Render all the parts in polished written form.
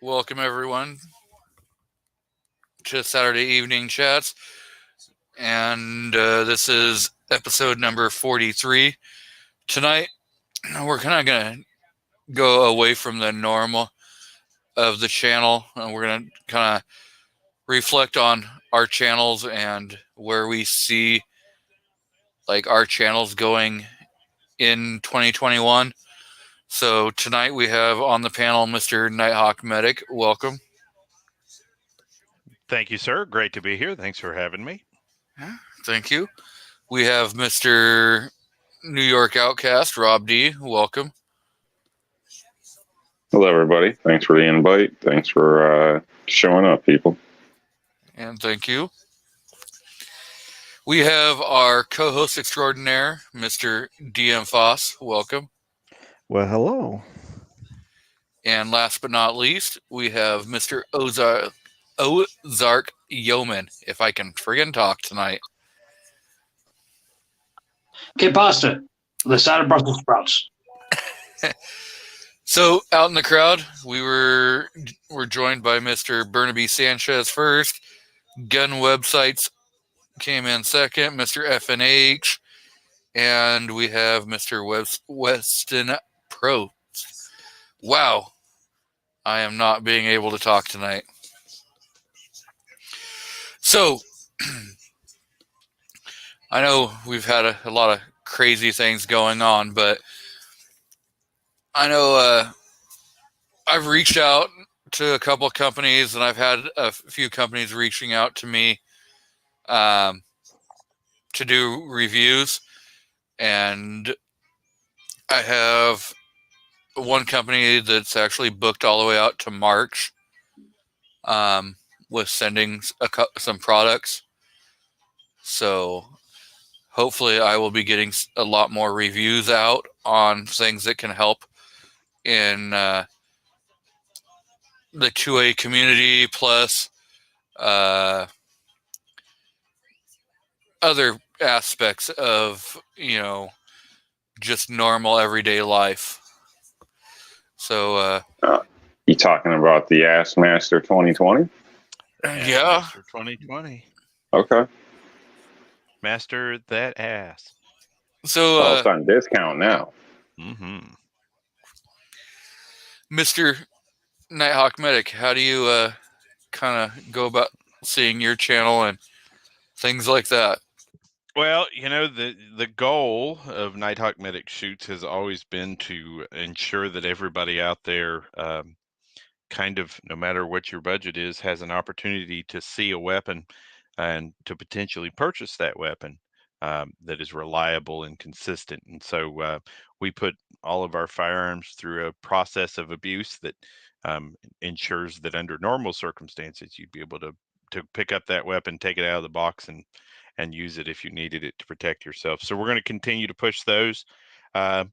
Welcome everyone to Saturday Evening Chats, and this is episode number 43. Tonight, we're kind of going to go away from the normal of the channel, and we're going to kind of reflect on our channels and where we see our channels going in 2021. So tonight we have on the panel Mr. Nighthawk Medic. Welcome. Thank you, sir. Great to be here. Thanks for having me. Thank you. We have Mr. New York Outcast, Rob D. Welcome. Hello, everybody. Thanks for the invite. Thanks for showing up, people. And thank you. We have our co-host extraordinaire, Mr. DM Foss. Welcome. Well, hello. And last but not least, we have Mr. Ozark Yeoman, if I can friggin' talk tonight. Que pasta? The side of Brussels sprouts. So out in the crowd, we're joined by Mr. Burnaby Sanchez first. Gun Websites came in second, Mr. FNH, and we have Mr. Weston Pro. Wow, I am not being able to talk tonight. So, I know we've had a lot of crazy things going on, but I know I've reached out to a couple of companies, and I've had a few companies reaching out to me to do reviews, and I have one company that's actually booked all the way out to March with sending some products. So hopefully I will be getting a lot more reviews out on things that can help in the 2A community, plus other aspects of, just normal everyday life. So you talking about the Ass Master 2020? Yeah. Master 2020. Okay. Master that ass. So well, it's on discount now. Mm-hmm. Mr. Nighthawk Medic, how do you kind of go about seeing your channel and things like that? Well, the goal of Nighthawk Medic Shoots has always been to ensure that everybody out there, kind of, no matter what your budget is, has an opportunity to see a weapon and to potentially purchase that weapon that is reliable and consistent. And so we put all of our firearms through a process of abuse that ensures that under normal circumstances, you'd be able to pick up that weapon, take it out of the box, and use it if you needed it to protect yourself. So we're going to continue to push that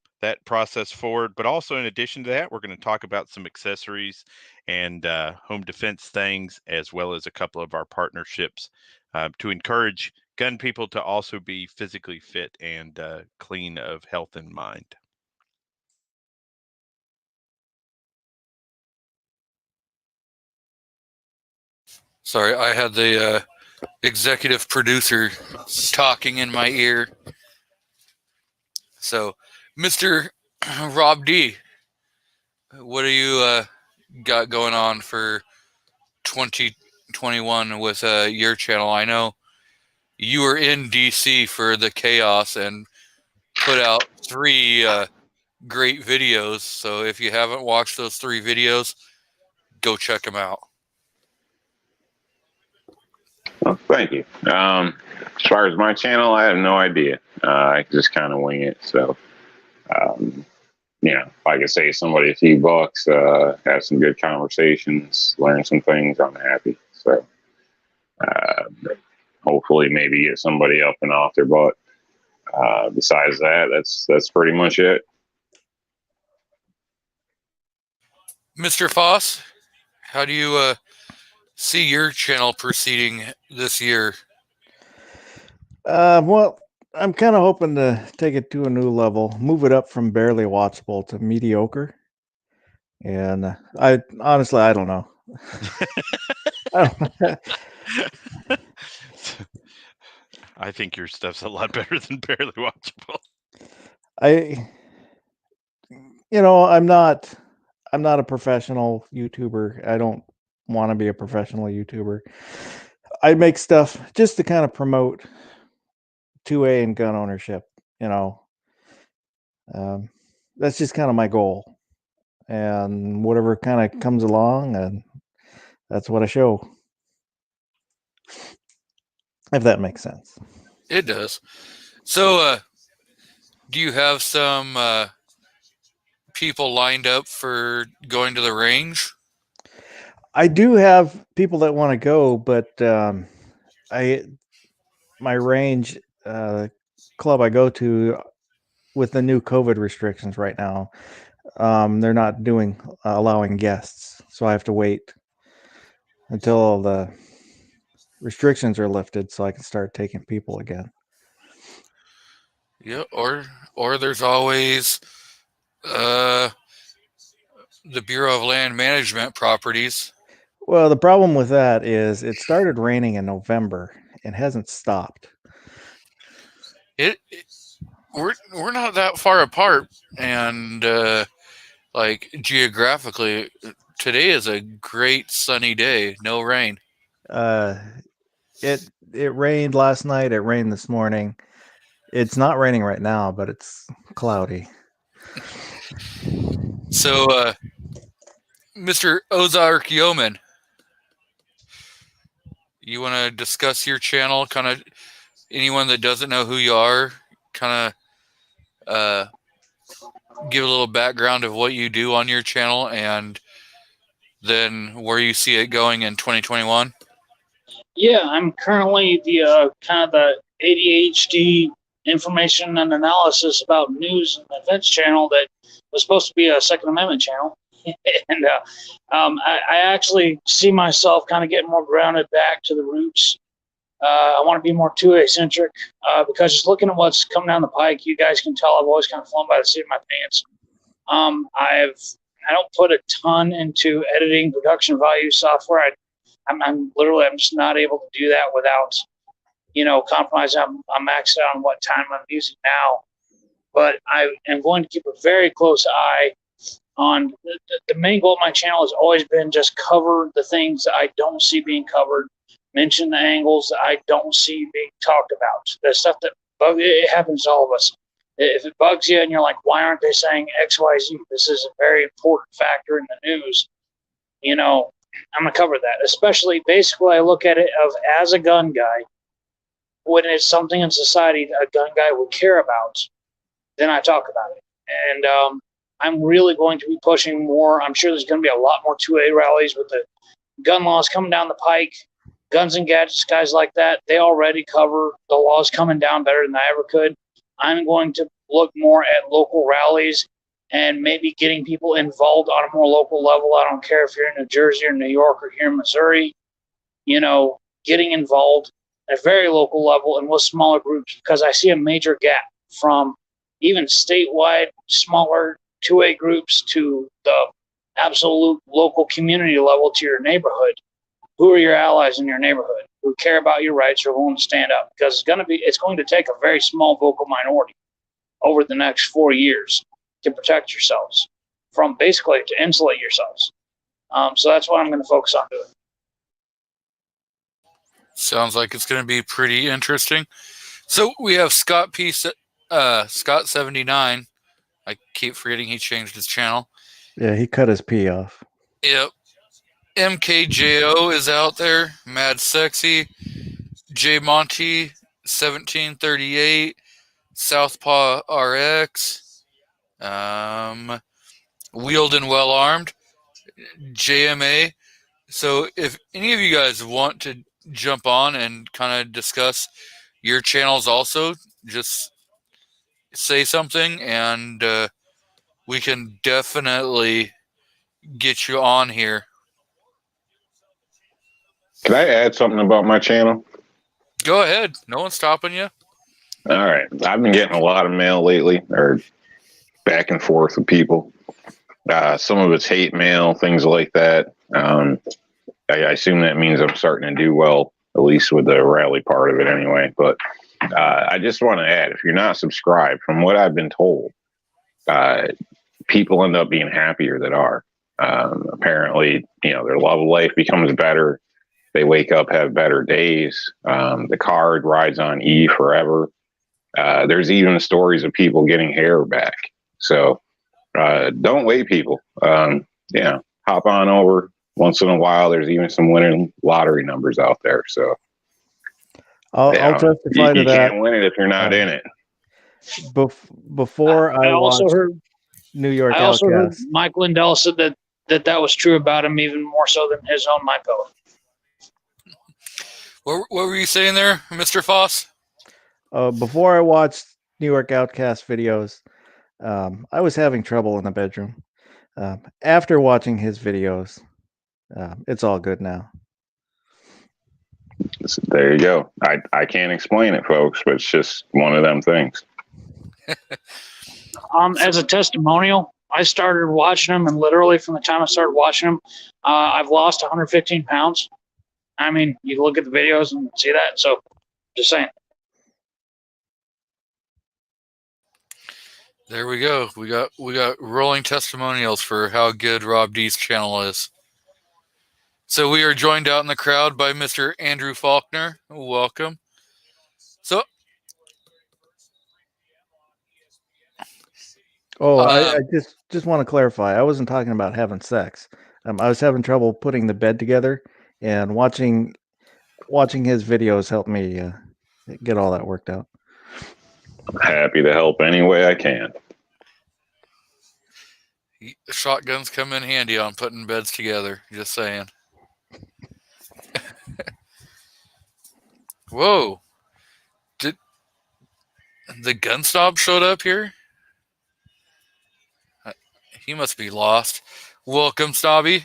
process forward. But also, in addition to that, we're going to talk about some accessories and home defense things, as well as a couple of our partnerships to encourage gun people to also be physically fit and clean of health and mind. Sorry, I had the executive producer talking in my ear. So, Mr. Rob D, what do you got going on for 2021 with your channel? I know you were in DC for the chaos and put out 3 great videos. So if you haven't watched those 3 videos, go check them out. Well, thank you. As far as my channel, I have no idea. I just kind of wing it. So, if I could save somebody a few bucks, have some good conversations, learn some things, I'm happy. So, hopefully maybe get somebody up and off their butt. Besides that, that's pretty much it. Mr. Foss, how do you see your channel proceeding this year? Well, I'm kind of hoping to take it to a new level, move it up from barely watchable to mediocre. And I honestly, I don't know. I don't- I think your stuff's a lot better than Barely Watchable. I'm not a professional YouTuber. I don't want to be a professional YouTuber. I make stuff just to kind of promote 2A and gun ownership, you know. That's just kind of my goal. And whatever kind of comes along, and that's what I show. If that makes sense. It does. So, do you have some people lined up for going to the range? I do have people that want to go, but my range club I go to with the new COVID restrictions right now, they're not allowing guests, so I have to wait until the restrictions are lifted so I can start taking people again. Yeah, or there's always the Bureau of Land Management properties. Well, the problem with that is it started raining in November and hasn't stopped. We're not that far apart, and like geographically, today is a great sunny day, no rain. It rained last night. It rained this morning. It's not raining right now, but it's cloudy. So, Mr. Ozark Yeoman, you want to discuss your channel? Kind of anyone that doesn't know who you are, kind of give a little background of what you do on your channel, and then where you see it going in 2021. Yeah, I'm currently the kind of the ADHD information and analysis about news and events channel that was supposed to be a Second Amendment channel. And I actually see myself kind of getting more grounded back to the roots. I want to be more 2A centric because just looking at what's coming down the pike, you guys can tell I've always kind of flown by the seat of my pants. I don't put a ton into editing production value software. I'm just not able to do that without, compromising. I'm maxed out on what time I'm using now, but I am going to keep a very close eye on the main goal of my channel has always been just cover the things that I don't see being covered, mention the angles that I don't see being talked about. The stuff that it happens to all of us. If it bugs you and you're like, why aren't they saying X, Y, Z? This is a very important factor in the news. I'm going to cover that. Especially, basically, I look at it as a gun guy, when it's something in society that a gun guy would care about, then I talk about it. And I'm really going to be pushing more. I'm sure there's going to be a lot more 2A rallies with the gun laws coming down the pike. Guns and Gadgets, guys like that, they already cover the laws coming down better than I ever could. I'm going to look more at local rallies and maybe getting people involved on a more local level. I don't care if you're in New Jersey or New York or here in Missouri, getting involved at a very local level and with smaller groups, because I see a major gap from even statewide smaller 2A groups to the absolute local community level to your neighborhood. Who are your allies in your neighborhood who care about your rights or willing to stand up? Because it's going to take a very small vocal minority over the next 4 years to protect yourselves from, basically to insulate yourselves. So that's what I'm going to focus on doing. Sounds like it's going to be pretty interesting. So we have Scott 79. I keep forgetting he changed his channel. Yeah, he cut his P off. Yep. MKJO is out there. Mad Sexy. J Monty 1738. Southpaw RX. Wheeled and Well Armed. JMA. So if any of you guys want to jump on and kind of discuss your channels also, just say something and we can definitely get you on here. Can I add something about my channel? Go ahead. No one's stopping you. All right. I've been getting a lot of mail lately, or back and forth with people. Some of it's hate mail, things like that. I assume that means I'm starting to do well, at least with the rally part of it anyway. But I just want to add, if you're not subscribed, from what I've been told, people end up being happier that are. Apparently, their love life becomes better. They wake up, have better days. The card rides on E forever. There's even stories of people getting hair back. So don't wait, people. Hop on over once in a while. There's even some winning lottery numbers out there. So I'll testify to you that. can't win it if you're not in it. Before I also watched heard New York I also heard Outcast, Mike Lindell said that was true about him, even more so than his own MyPillow. What were you saying there, Mr. Foss? before I watched New York Outcast videos, I was having trouble in the bedroom. After watching his videos, it's all good now. There you go. I can't explain it, folks, but it's just one of them things. As a testimonial, I started watching him, and literally from the time I started watching him, I've lost 115 pounds. I mean, you look at the videos and see that. So, just saying. There we go. We got rolling testimonials for how good Rob D's channel is. So we are joined out in the crowd by Mr. Andrew Faulkner. Welcome. So, I just want to clarify. I wasn't talking about having sex. I was having trouble putting the bed together, and watching his videos helped me get all that worked out. I'm happy to help any way I can. shotguns come in handy on putting beds together. Just saying. Whoa. Did the gun stop showed up here? He must be lost. Welcome, Snobby.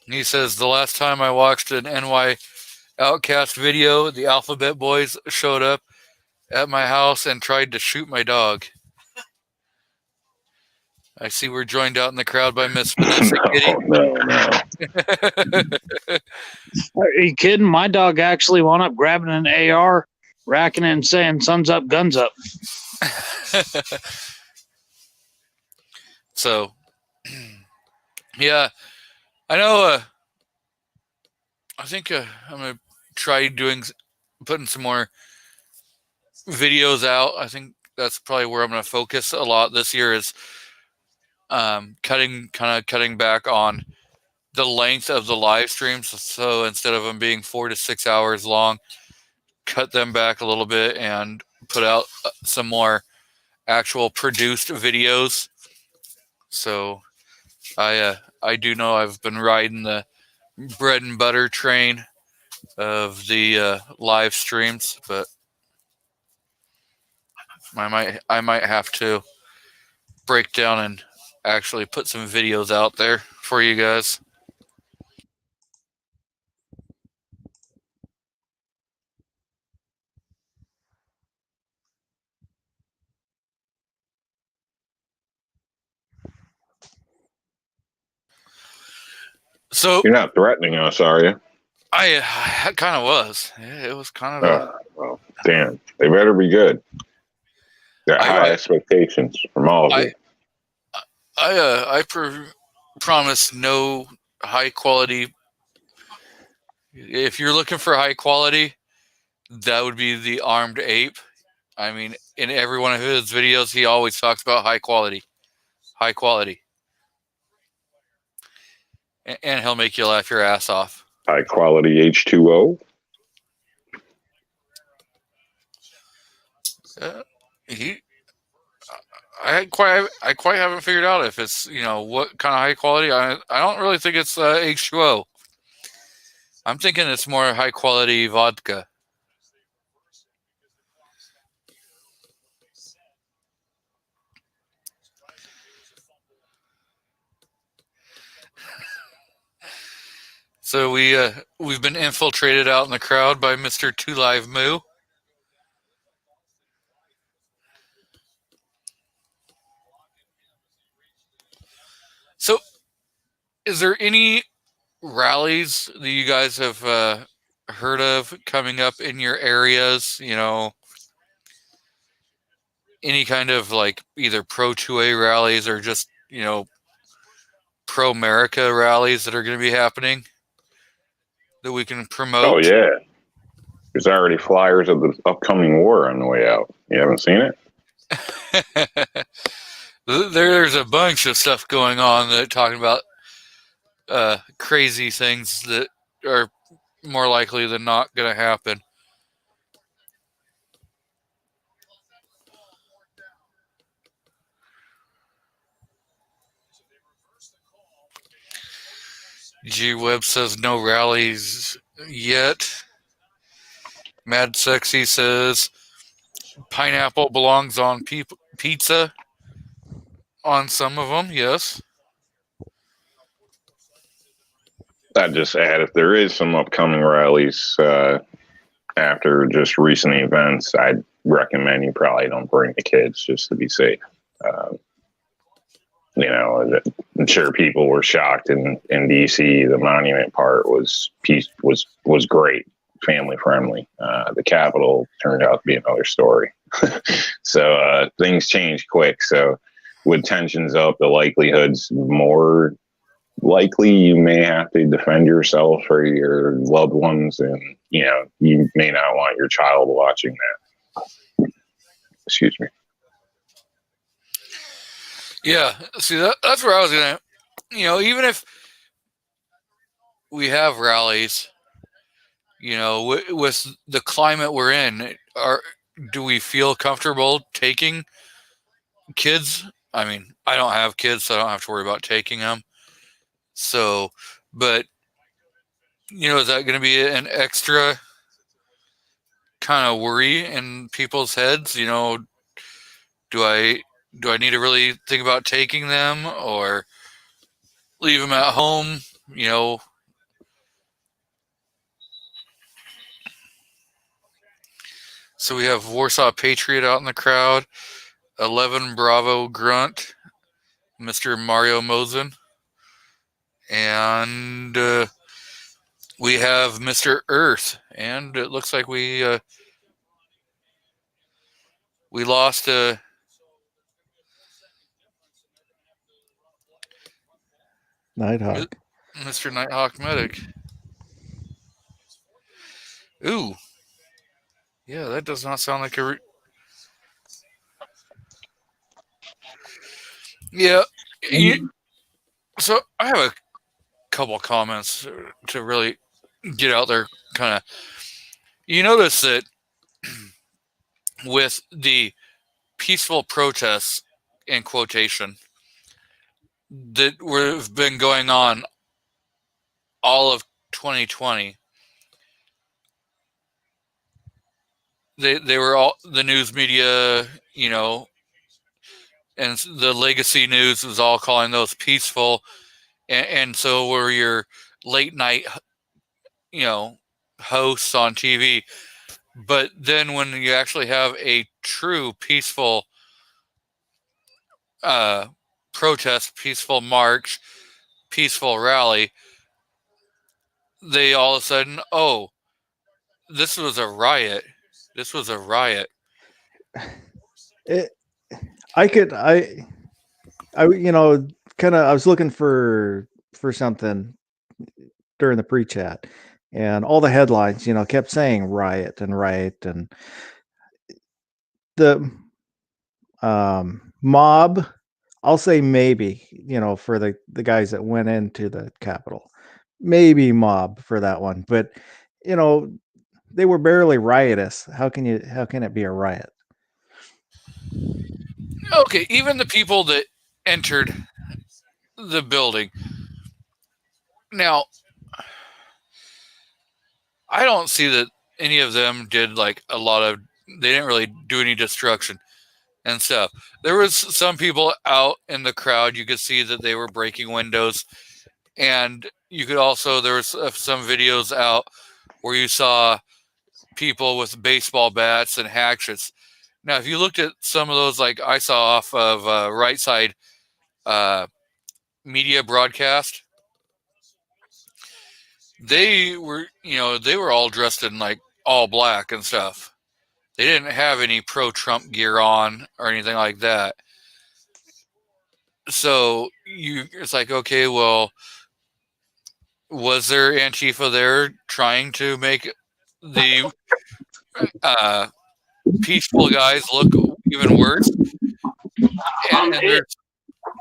He says, the last time I watched an NY Outcast video, the Alphabet Boys showed up at my house and tried to shoot my dog. I see we're joined out in the crowd by Miss Vanessa Kitty. No. Are you kidding? My dog actually wound up grabbing an AR, racking it, and saying, "Sun's up, guns up." So, yeah, I know. I think I'm gonna try putting some more videos out. I think that's probably where I'm gonna focus a lot this year is cutting back on the length of the live streams. So instead of them being 4 to 6 hours long, cut them back a little bit and put out some more actual produced videos. So I do know I've been riding the bread and butter train of the live streams, but I might have to break down and actually put some videos out there for you guys. So You're not threatening us, are you? I kind of was. It was kind of. Well, damn. They better be good. Got high expectations from all of you. I promise no high quality. If you're looking for high quality, that would be the Armed Ape. I mean, in every one of his videos, he always talks about high quality. High quality. And he'll make you laugh your ass off. High quality H2O. I quite haven't figured out if it's what kind of high quality. I don't really think it's H2O. I'm thinking it's more high quality vodka. So we've been infiltrated out in the crowd by Mr. Two Live Moo. is there any rallies that you guys have heard of coming up in your areas? You know, any kind of like either pro 2A rallies or just, you know, pro America rallies that are going to be happening that we can promote? Oh yeah, there's already flyers of the upcoming war on the way out. You haven't seen it? There's a bunch of stuff going on that talking about crazy things that are more likely than not going to happen. G Webb says no rallies yet. Mad Sexy says pineapple belongs on pizza. On some of them, yes. I'd just add, if there is some upcoming rallies after just recent events, I'd recommend you probably don't bring the kids just to be safe. You know, I'm sure people were shocked in DC. The monument part was great, family friendly. The Capitol turned out to be another story. So things change quick. So with tensions up, the likelihood's more likely you may have to defend yourself or your loved ones, and you know, you may not want your child watching that. Excuse me. Yeah, see, that's where I was gonna, you know, even if we have rallies, you know, with the climate we're in, do we feel comfortable taking kids? I mean, I don't have kids, so I don't have to worry about taking them. So, but, you know, is that going to be an extra kind of worry in people's heads? You know, do I need to really think about taking them or leave them at home? You know, so we have Warsaw Patriot out in the crowd, 11 Bravo Grunt, Mr. Mario Mosen, and we have Mr. Earth, and it looks like we lost Nighthawk. Mr. Nighthawk Medic. Ooh. Yeah, that does not sound like a... Yeah. So I have a couple comments to really get out there, kind of. You notice that with the peaceful protests, in quotation, that have been going on all of 2020, they were all, the news media, you know, and the legacy news was all calling those peaceful, and so were your late night, you know, hosts on TV. But then when you actually have a true peaceful protest, peaceful march, peaceful rally, they all of a sudden, oh, this was a riot. This was a riot. You know, kind of, I was looking for something during the pre-chat, and all the headlines, you know, kept saying riot and riot, and the mob. I'll say maybe, you know, for the guys that went into the Capitol, maybe mob for that one, but you know, they were barely riotous. How can it be a riot? Okay, even the people that entered the building. Now, I don't see that any of them did like a lot of, they didn't really do any destruction and stuff. There was some people out in the crowd, you could see that they were breaking windows, and you could also, there was some videos out where you saw people with baseball bats and hatchets. Now, if you looked at some of those, like I saw off of Right Side Media Broadcast, they were, they were all dressed in like all black and stuff. They didn't have any pro-Trump gear on or anything like that. So it's like, okay, well, was there Antifa there trying to make the peaceful guys look even worse? And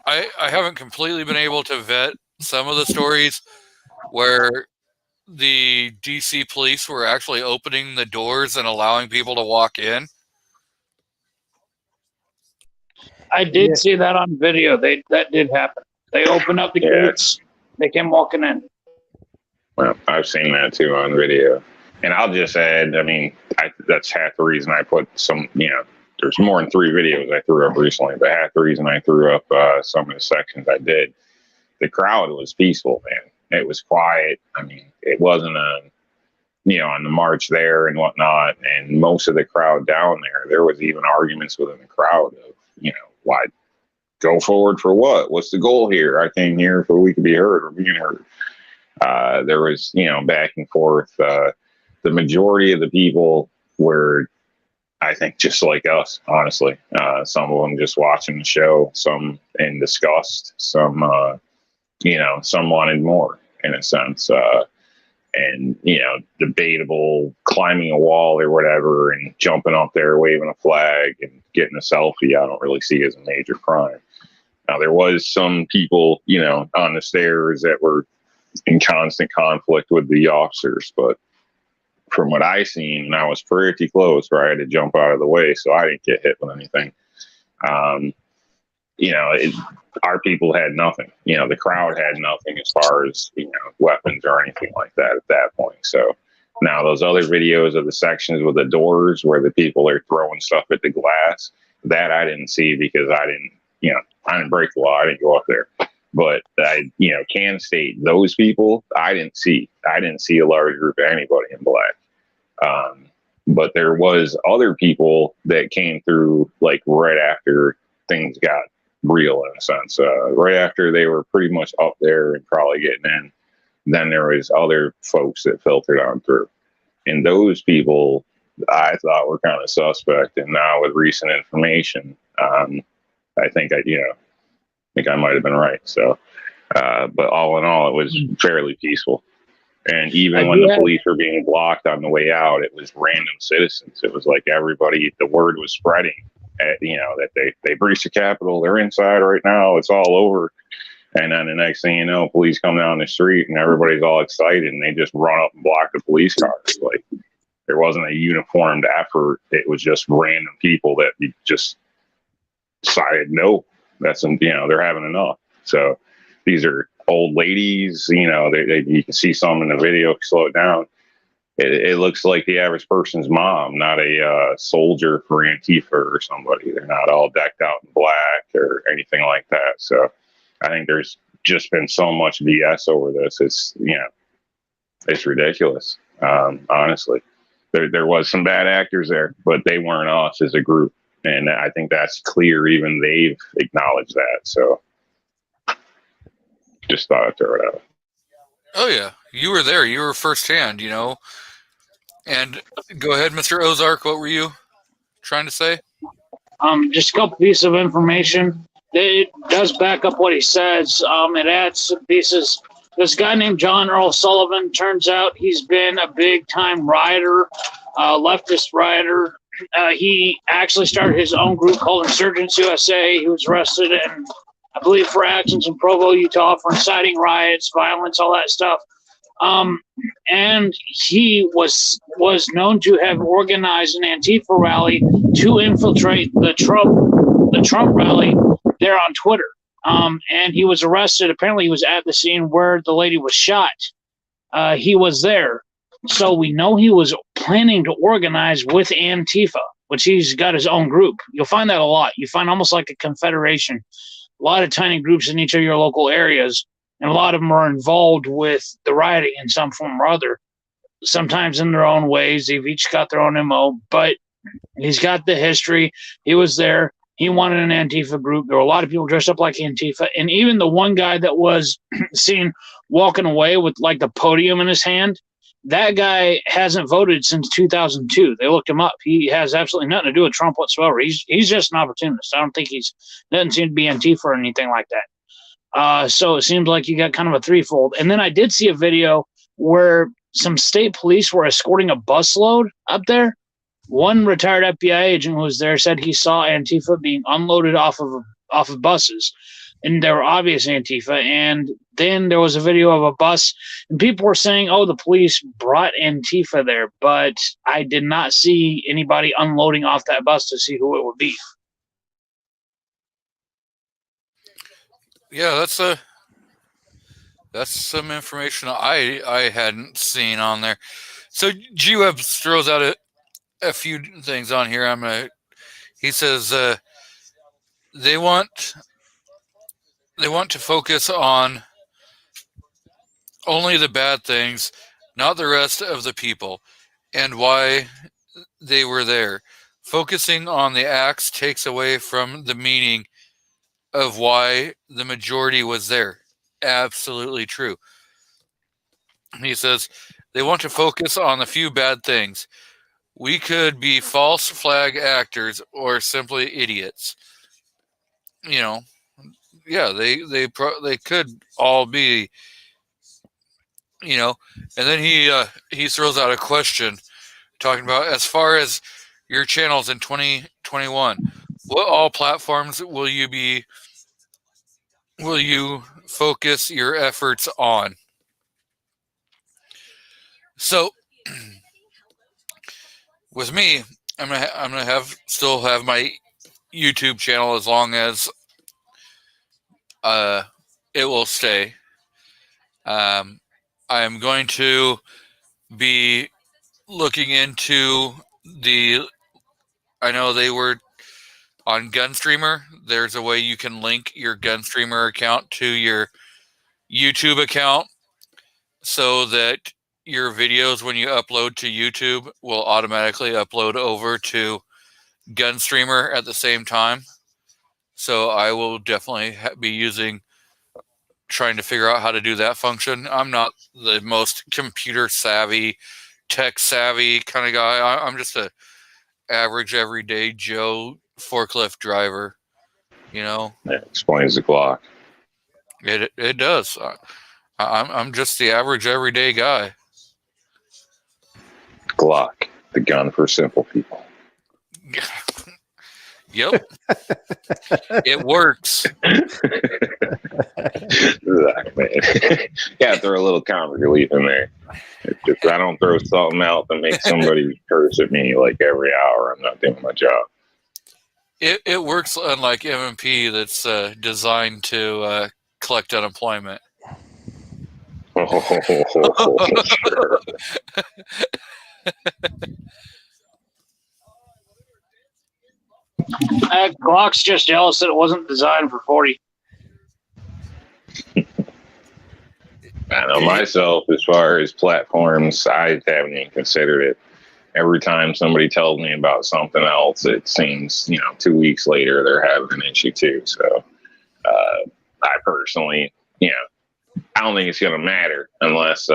I haven't completely been able to vet some of the stories where the DC police were actually opening the doors and allowing people to walk in. I did see that on video. That did happen. They opened up the gates. They came walking in. Well, I've seen that too on video. And I'll just add, I mean, that's half the reason I put some, there's more than 3 videos I threw up recently, but half the reason I threw up some of the sections I did. The crowd was peaceful, man. It was quiet. I mean, it wasn't on the march there and whatnot. And most of the crowd down there was even arguments within the crowd of, why go forward for what? What's the goal here? I came here so we could be heard or being heard. There was, back and forth. The majority of the people were, I think, just like us, honestly. Some of them just watching the show, some in disgust, some, some wanted more in a sense. And, debatable climbing a wall or whatever and jumping up there, waving a flag and getting a selfie, I don't really see as a major crime. Now, there was some people, on the stairs that were in constant conflict with the officers, but from what I seen, and I was pretty close where I had to jump out of the way, so I didn't get hit with anything. Our people had nothing. The crowd had nothing as far as, weapons or anything like that at that point. So now those other videos of the sections with the doors where the people are throwing stuff at the glass, that I didn't see because I didn't break the law. I didn't go up there. But can state those people, I didn't see. I didn't see a large group of anybody in black. But there was other people that came through like right after things got real in a sense. Right after they were pretty much up there and probably getting in, then there was other folks that filtered on through. And those people I thought were kind of suspect. And now with recent information, I think I might have been right. So, but all in all, it was fairly peaceful. And even when the police were being blocked on the way out, it was random citizens. It was like everybody, the word was spreading that they breached the Capitol. They're inside right now. It's all over. And then the next thing you know, police come down the street and everybody's all excited and they just run up and block the police cars. Like there wasn't a uniformed effort. It was just random people that just decided, no, they're having enough. So these are old ladies, you can see some in the video, slow it down. It looks like the average person's mom, not a soldier for Antifa or somebody. They're not all decked out in black or anything like that. So I think there's just been so much BS over this. It's ridiculous. Honestly, there was some bad actors there, but they weren't us as a group. And I think that's clear. Even they've acknowledged that. So just thought I'd throw it out. Oh, yeah. You were there. You were firsthand, And go ahead, Mr. Ozark. What were you trying to say? Just a couple pieces of information. It does back up what he says. It adds some pieces. This guy named John Earl Sullivan, turns out he's been a big-time rioter, leftist rioter. He actually started his own group called Insurgents USA. He was arrested and I believe for actions in Provo, Utah for inciting riots, violence, all that stuff. And he was known to have organized an Antifa rally to infiltrate the Trump rally there on Twitter. And he was arrested. Apparently, he was at the scene where the lady was shot. He was there. So we know he was planning to organize with Antifa, which he's got his own group. You'll find that a lot. You find almost like a confederation. A lot of tiny groups in each of your local areas, and a lot of them are involved with the rioting in some form or other, sometimes in their own ways. They've each got their own MO, but he's got the history. He was there. He wanted an Antifa group. There were a lot of people dressed up like Antifa. And even the one guy that was seen walking away with like the podium in his hand, that guy hasn't voted since 2002. They looked him up. He has absolutely nothing to do with Trump whatsoever. He's just an opportunist. I don't think doesn't seem to be Antifa or anything like that. So it seems like you got kind of a threefold. And then I did see a video where some state police were escorting a busload up there. One retired FBI agent who was there said he saw Antifa being unloaded off of buses, and they were obvious Antifa. And then there was a video of a bus, and people were saying, "Oh, the police brought Antifa there," but I did not see anybody unloading off that bus to see who it would be. Yeah, that's some information I hadn't seen on there. So G-Web throws out a few things on here. He says they want to focus on only the bad things, not the rest of the people, and why they were there. Focusing on the acts takes away from the meaning of why the majority was there. Absolutely true. He says they want to focus on the few bad things. We could be false flag actors or simply idiots. You know, yeah, they could all be. You know, and then he throws out a question talking about, as far as your channels in 2021, what all platforms will you focus your efforts on? So with me, I'm gonna still have my YouTube channel as long as it will stay. I'm going to be looking into I know they were on Gunstreamer. There's a way you can link your Gunstreamer account to your YouTube account so that your videos, when you upload to YouTube, will automatically upload over to Gunstreamer at the same time. So I will definitely be trying to figure out how to do that function. I'm not the most computer savvy, tech savvy kind of guy. I'm just a average, everyday Joe forklift driver. You know, That explains the Glock. It does. I'm just the average, everyday guy. Glock, the gun for simple people. Yep. It works. Yeah, throw a little comic relief in there. If I don't throw something out that makes somebody curse at me like every hour, I'm not doing my job. It works, unlike MMP that's designed to collect unemployment. Sure. Glock's just jealous that it wasn't designed for 40. I know myself, as far as platforms, I haven't even considered it. Every time somebody tells me about something else, it seems, 2 weeks later, they're having an issue too. So I personally, I don't think it's going to matter unless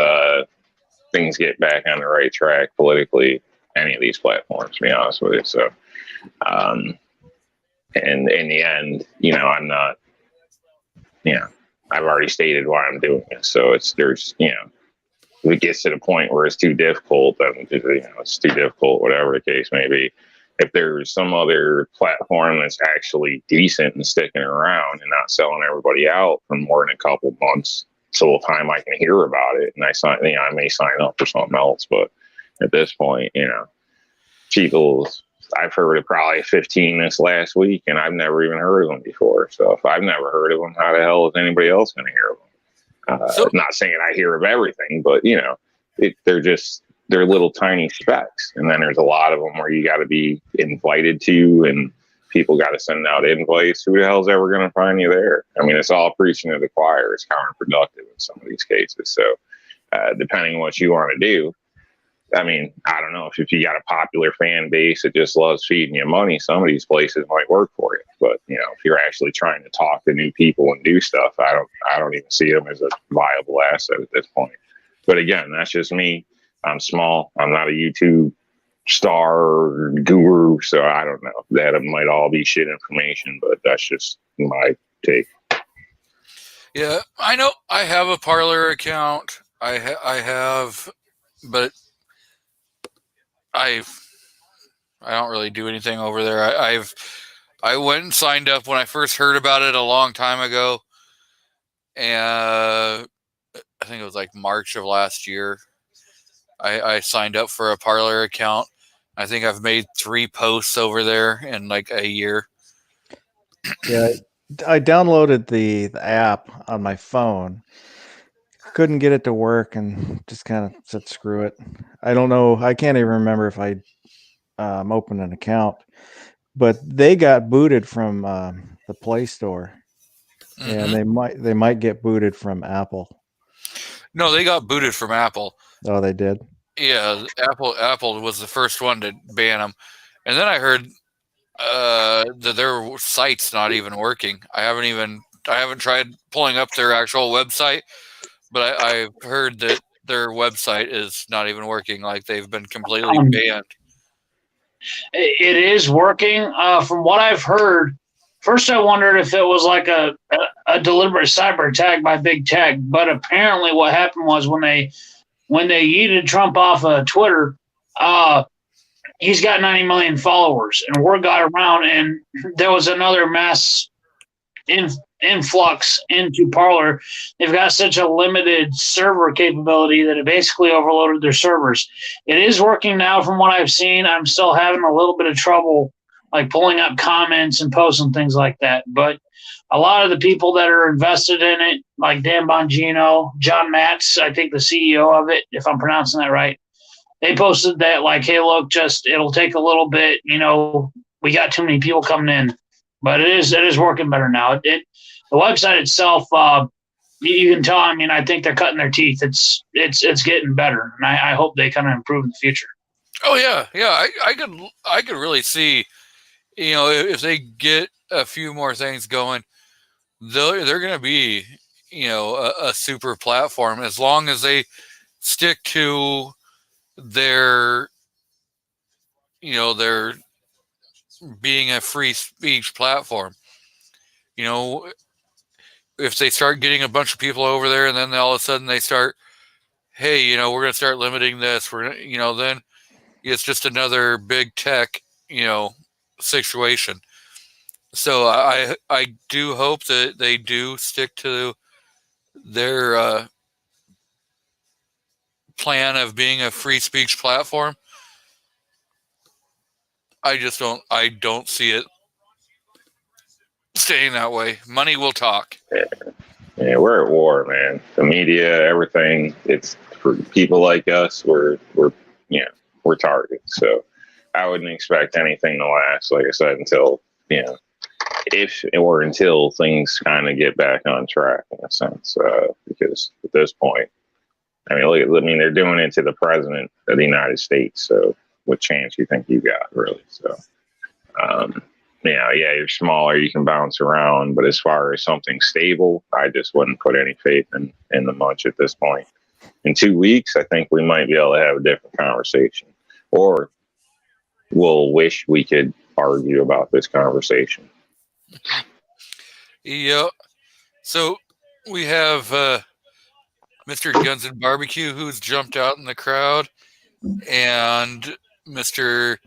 things get back on the right track politically, any of these platforms, to be honest with you. So, and in the end, I'm not, I've already stated why I'm doing it. So if it gets to the point where it's too difficult, then it's too difficult, whatever the case may be. If there's some other platform that's actually decent and sticking around and not selling everybody out for more than a couple months till the time I can hear about it, and I may sign up for something else. But at this point, I've heard of probably 15 this last week, and I've never even heard of them before. So if I've never heard of them, how the hell is anybody else going to hear of them? I'm not saying I hear of everything, but they're little tiny specks, and then there's a lot of them where you got to be invited to, and people got to send out invites. Who the hell's ever going to find you there? I mean, it's all preaching to the choir. It's counterproductive in some of these cases. So depending on what you want to do, I mean, I don't know if you got a popular fan base that just loves feeding you money, some of these places might work for you. But if you're actually trying to talk to new people and do stuff, I don't even see them as a viable asset at this point. But again, that's just me. I'm small. I'm not a YouTube star or guru, so I don't know. That it might all be shit information, but that's just my take. Yeah, I know. I have a Parler account. I have, but I don't really do anything over there. I went and signed up when I first heard about it a long time ago, and I think it was like March of last year. I signed up for a Parler account. I think I've made 3 posts over there in like a year. Yeah, I downloaded the app on my phone. Couldn't get it to work and just kind of said screw it. I don't know. I can't even remember if I opened an account, but they got booted from the Play Store, and they might get booted from Apple. No, they got booted from Apple. Oh, they did. Yeah, Apple was the first one to ban them, and then I heard that their site's not even working. I haven't tried pulling up their actual website, but I've heard that their website is not even working. Like they've been completely banned. It is working. From what I've heard, first I wondered if it was like a deliberate cyber attack by big tech, but apparently what happened was when they yeeted Trump off of Twitter, he's got 90 million followers, and word got around, and there was another mass influx into Parler. They've got such a limited server capability that it basically overloaded their servers. It is working now from what I've seen. I'm still having a little bit of trouble like pulling up comments and posts and things like that. But a lot of the people that are invested in it, like Dan Bongino, John Matz, I think the CEO of it, if I'm pronouncing that right, they posted that like, hey, look, just it'll take a little bit. We got too many people coming in. But it is working better now. The website itself, you can tell. I mean, I think they're cutting their teeth. It's getting better, and I hope they kind of improve in the future. Oh yeah. I could really see, if they get a few more things going, they're going to be, a super platform as long as they stick to their being a free speech platform. If they start getting a bunch of people over there and then all of a sudden they start, hey, we're going to start limiting this, then it's just another big tech, situation. So I do hope that they do stick to their plan of being a free speech platform. I don't see it staying that way. Money will talk. Yeah, we're at war, man. The media, everything. It's for people like us. We're targets. So I wouldn't expect anything to last, like I said, until until things kind of get back on track in a sense. Because at this point, they're doing it to the president of the United States. So what chance do you think you got, really? So. You're smaller, you can bounce around, but as far as something stable, I just wouldn't put any faith in the much at this point. In 2 weeks, I think we might be able to have a different conversation, or we'll wish we could argue about this conversation. Yeah. So we have Mr. Guns and Barbecue, who's jumped out in the crowd, and Mr.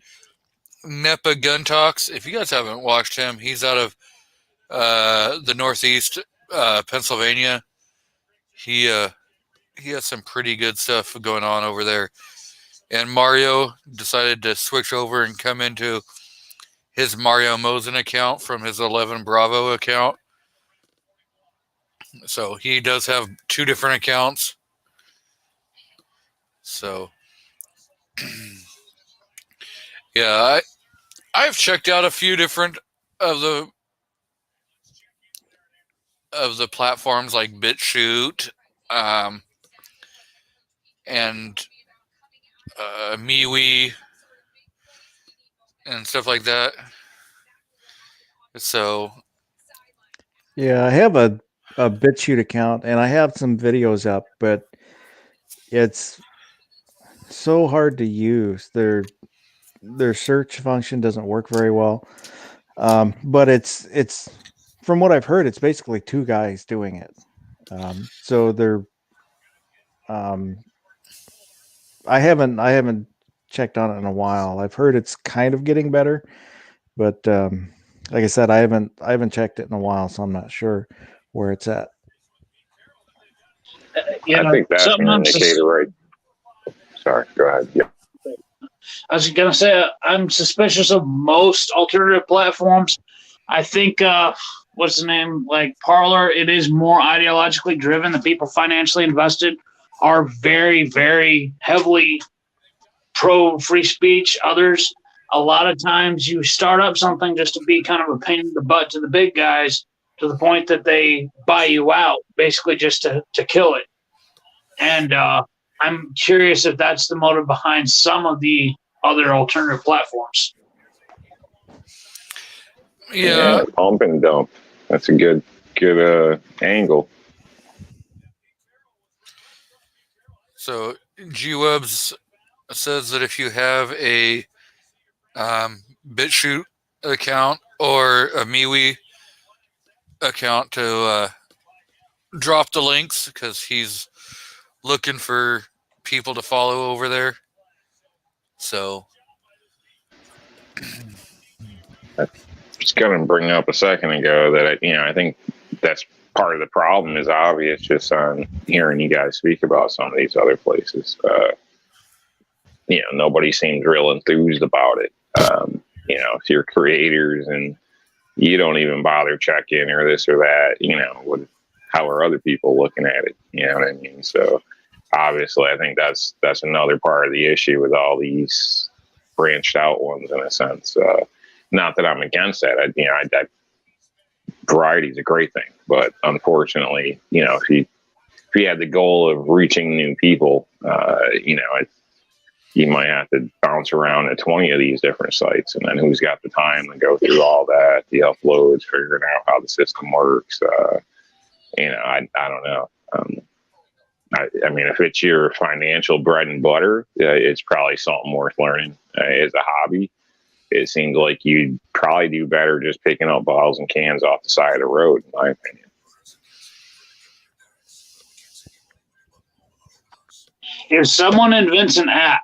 Nepa Gun Talks. If you guys haven't watched him, he's out of the Northeast Pennsylvania. He has some pretty good stuff going on over there. And Mario decided to switch over and come into his Mario Mosen account from his 11 Bravo account. So he does have 2 different accounts. So yeah, I've checked out a few different of the platforms like BitChute, and MeWe and stuff like that. So Yeah, I have a BitChute account and I have some videos up, but it's so hard to use. Their search function doesn't work very well. But it's from what I've heard, it's basically two guys doing it. So they're um, I haven't checked on it in a while. I've heard it's kind of getting better, but like I said, I haven't checked it in a while, so I'm not sure where it's at. I think that's an indicator, right? Sorry, go ahead. Yeah. I was going to say, I'm suspicious of most alternative platforms. I think, what's the name? Like Parler, it is more ideologically driven. The people financially invested are very, very heavily pro free speech. Others, a lot of times you start up something just to be kind of a pain in the butt to the big guys to the point that they buy you out, basically just to kill it. And I'm curious if that's the motive behind some of the other alternative platforms. yeah, Pump and dump. That's a good angle. so GWebs says that if you have a BitChute account or a MeWe account to drop the links because he's looking for people to follow over there. So Just going to bring up a second ago that I think that's part of the problem is obvious just on hearing you guys speak about some of these other places. Nobody seems real enthused about it. If you're creators and you don't even bother checking or this or that, how are other people looking at it? You know what I mean? So obviously, I think that's another part of the issue with all these branched out ones in a sense. Not that I'm against that. Variety is a great thing, but unfortunately, if you had the goal of reaching new people, you might have to bounce around at 20 of these different sites, and then who's got the time to go through all that, the uploads, figuring out how the system works. I don't know. I mean, if it's your financial bread and butter, it's probably something worth learning as a hobby. It seems like you'd probably do better just picking up bottles and cans off the side of the road, in my opinion. If someone invents an app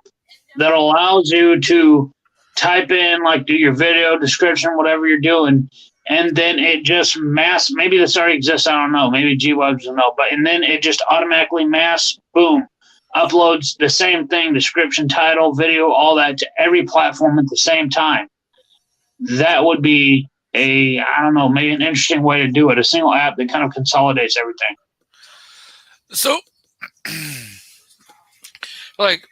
that allows you to type in, like, do your video description, whatever you're doing, and then it just maybe this already exists, I don't know, maybe GWebs doesn't know, and then it just automatically boom, uploads the same thing, description, title, video, all that to every platform at the same time. That would be maybe an interesting way to do it, a single app that kind of consolidates everything. So, like,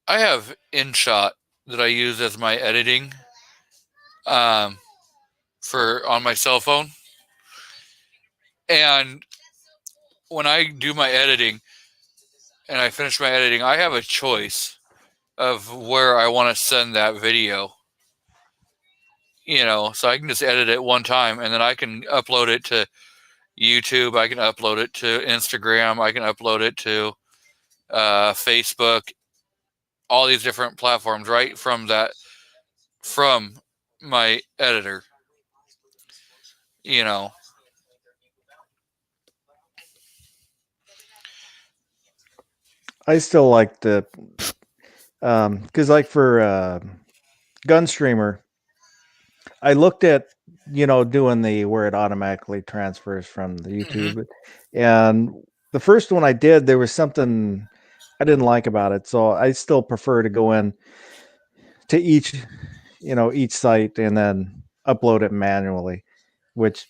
I have InShot that I use as my editing on my cell phone. And when I do my editing and I finish my editing, I have a choice of where I want to send that video. So I can just edit it one time and then I can upload it to YouTube. I can upload it to Instagram. I can upload it to Facebook, all these different platforms right from my editor. I still like the because like for Gunstreamer, I looked at doing where it automatically transfers from the YouTube, and the first one I did, there was something I didn't like about it, so I still prefer to go in to each site and then upload it manually, which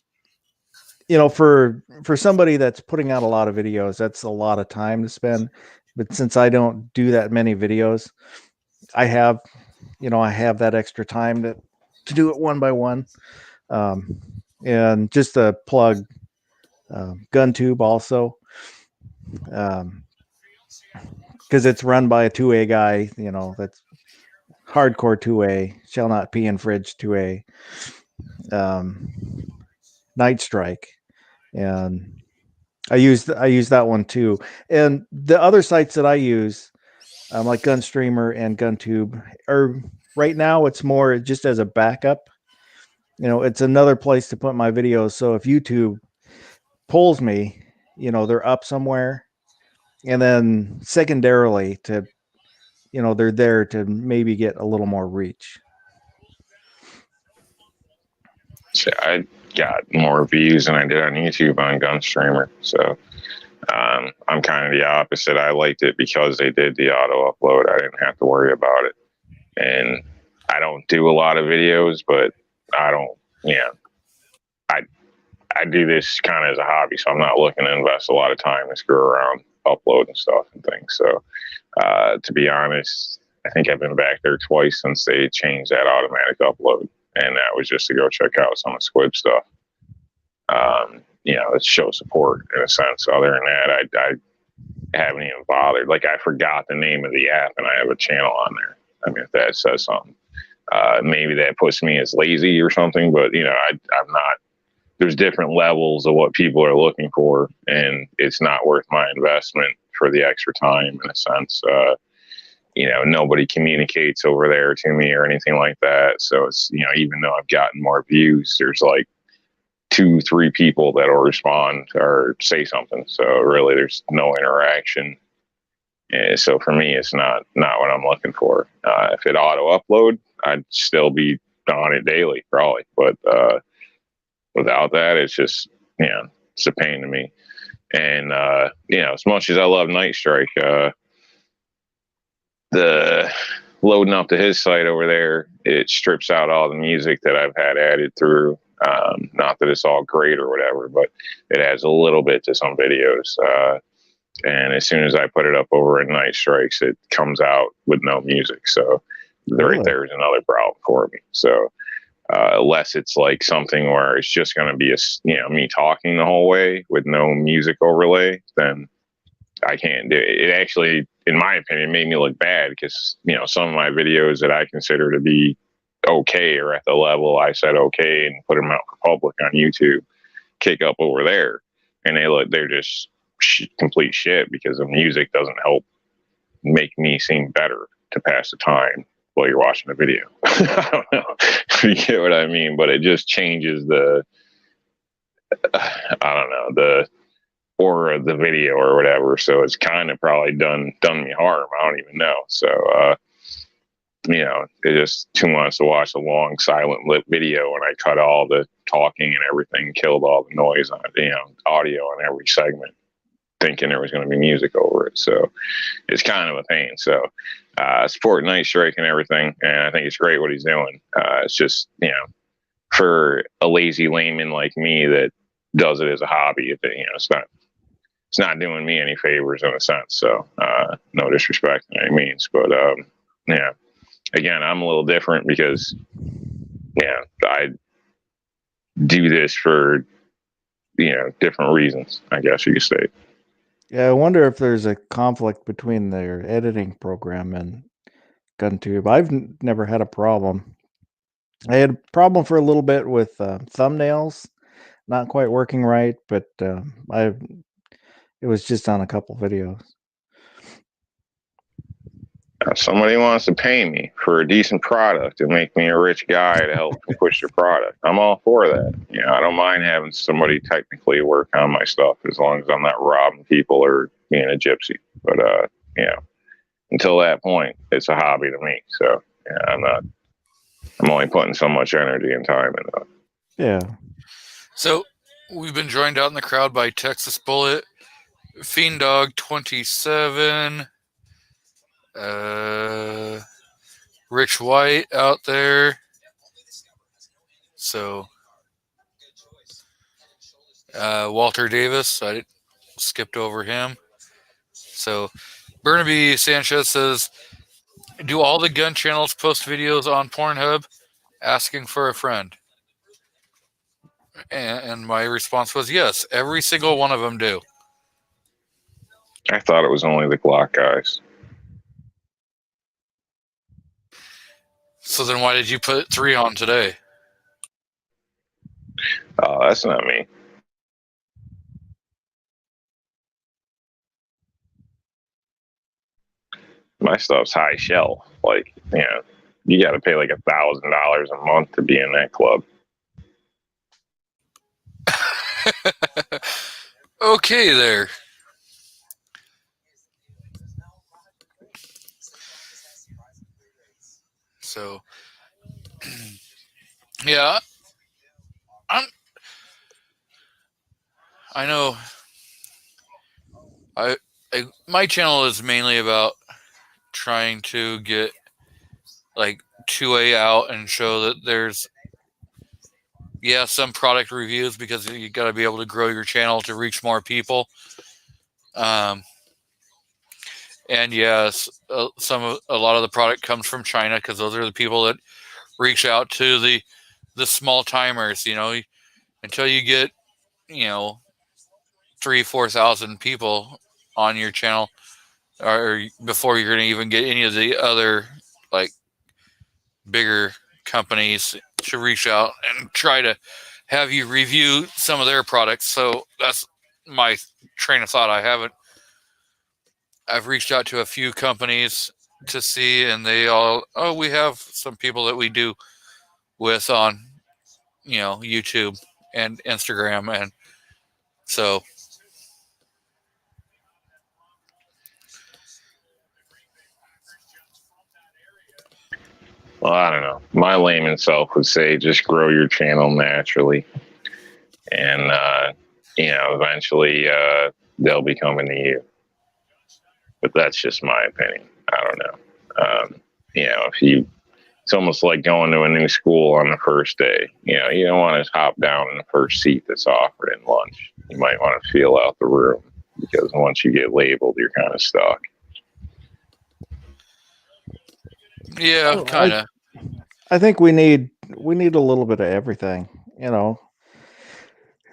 for somebody that's putting out a lot of videos, that's a lot of time to spend. But since I don't do that many videos, I have that extra time to do it one by one. And just to plug GunTube also, because it's run by a 2A guy, that's Hardcore 2A, Shall Not Pee in Fridge 2A, Night Strike, and I use that one too. And the other sites that I use, like Gunstreamer and GunTube, are right now it's more just as a backup. It's another place to put my videos. So if YouTube pulls me, they're up somewhere, and then secondarily to, they're there to maybe get a little more reach. So I got more views than I did on YouTube on Gunstreamer. So I'm kind of the opposite. I liked it because they did the auto upload. I didn't have to worry about it. And I don't do a lot of videos, but I don't, I do this kind of as a hobby. So I'm not looking to invest a lot of time to screw around, upload and stuff and things. So to be honest, I think I've been back there twice since they changed that automatic upload. And that was just to go check out some of Squib stuff. It's show support in a sense. Other than that, I haven't even bothered. Like, I forgot the name of the app and I have a channel on there. I mean, if that says something, maybe that puts me as lazy or something, but I'm not. There's different levels of what people are looking for, and it's not worth my investment for the extra time in a sense. Nobody communicates over there to me or anything like that. So it's, even though I've gotten more views, there's like 2-3 people that'll respond or say something. So really there's no interaction. And so for me, it's not what I'm looking for. If it auto upload, I'd still be on it daily probably. But without that, it's just, it's a pain to me. And, as much as I love Night Strike, the loading up to his site over there, it strips out all the music that I've had added through. Not that it's all great or whatever, but it adds a little bit to some videos. And as soon as I put it up over at Night Strikes, it comes out with no music. So right there is another problem for me. So unless it's like something where it's just going to be me talking the whole way with no music overlay, then I can't do it. It actually, in my opinion, made me look bad because, some of my videos that I consider to be okay or at the level I said okay and put them out for public on YouTube kick up over there. And they're just complete shit because the music doesn't help make me seem better to pass the time while you're watching the video. I don't know if you get what I mean, but it just changes the aura of the video or whatever. So it's kind of probably done me harm. I don't even know. So, it just too much to watch a long silent lit video when I cut all the talking and everything, killed all the noise on it, audio on every segment, thinking there was going to be music over it. So it's kind of a pain. So support Night Strike and everything. And I think it's great what he's doing. It's just, for a lazy layman like me that does it as a hobby, it's not doing me any favors in a sense. So no disrespect in any means, but again, I'm a little different because I do this for different reasons, I guess you could say. Yeah, I wonder if there's a conflict between their editing program and GunTube. I've never had a problem. I had a problem for a little bit with thumbnails not quite working right, but it was just on a couple videos. If somebody wants to pay me for a decent product and make me a rich guy to help them push their product, I'm all for that. I don't mind having somebody technically work on my stuff as long as I'm not robbing people or being a gypsy. But until that point, it's a hobby to me. So I'm only putting so much energy and time into it. Yeah. So we've been joined out in the crowd by Texas Bullet, Fiend Dog 27. Rich White out there. So Walter Davis, I skipped over him. So Burnaby Sanchez says, do all the gun channels post videos on Pornhub? Asking for a friend. And my response was yes, every single one of them do. I thought it was only the Glock guys. So then why did you put 3 on today? Oh, that's not me. My stuff's high shelf. Like, you got to pay like $1,000 a month to be in that club. Okay, there. So, yeah, I know. My channel is mainly about trying to get like 2A out and show that there's some product reviews, because you got to be able to grow your channel to reach more people. And yes, a lot of the product comes from China, because those are the people that reach out to the small timers. Until you get 3,000-4,000 people on your channel, or before you're going to even get any of the other like bigger companies to reach out and try to have you review some of their products. So that's my train of thought. I've reached out to a few companies to see, and they all, we have some people that we do with on, YouTube and Instagram. And so, Well, I don't know. My layman self would say just grow your channel naturally, and eventually they'll be coming to you. But that's just my opinion. I don't know. It's almost like going to a new school on the first day. You don't want to hop down in the first seat that's offered in lunch. You might want to feel out the room, because once you get labeled, you're kind of stuck. yeah, Oh, kind of. I think we need a little bit of everything.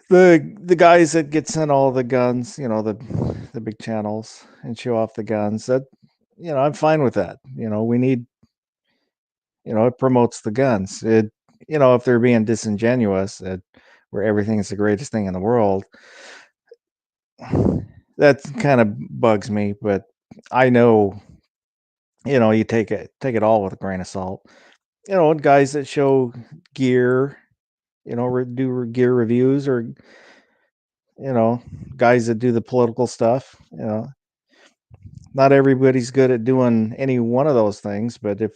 The guys that get sent all the guns, the big channels, and show off the guns. That I'm fine with that. We need, it promotes the guns. It if they're being disingenuous, where everything's the greatest thing in the world, that kind of bugs me. But I know, you take it all with a grain of salt. Guys that show gear, do gear reviews, or guys that do the political stuff. Not everybody's good at doing any one of those things, but if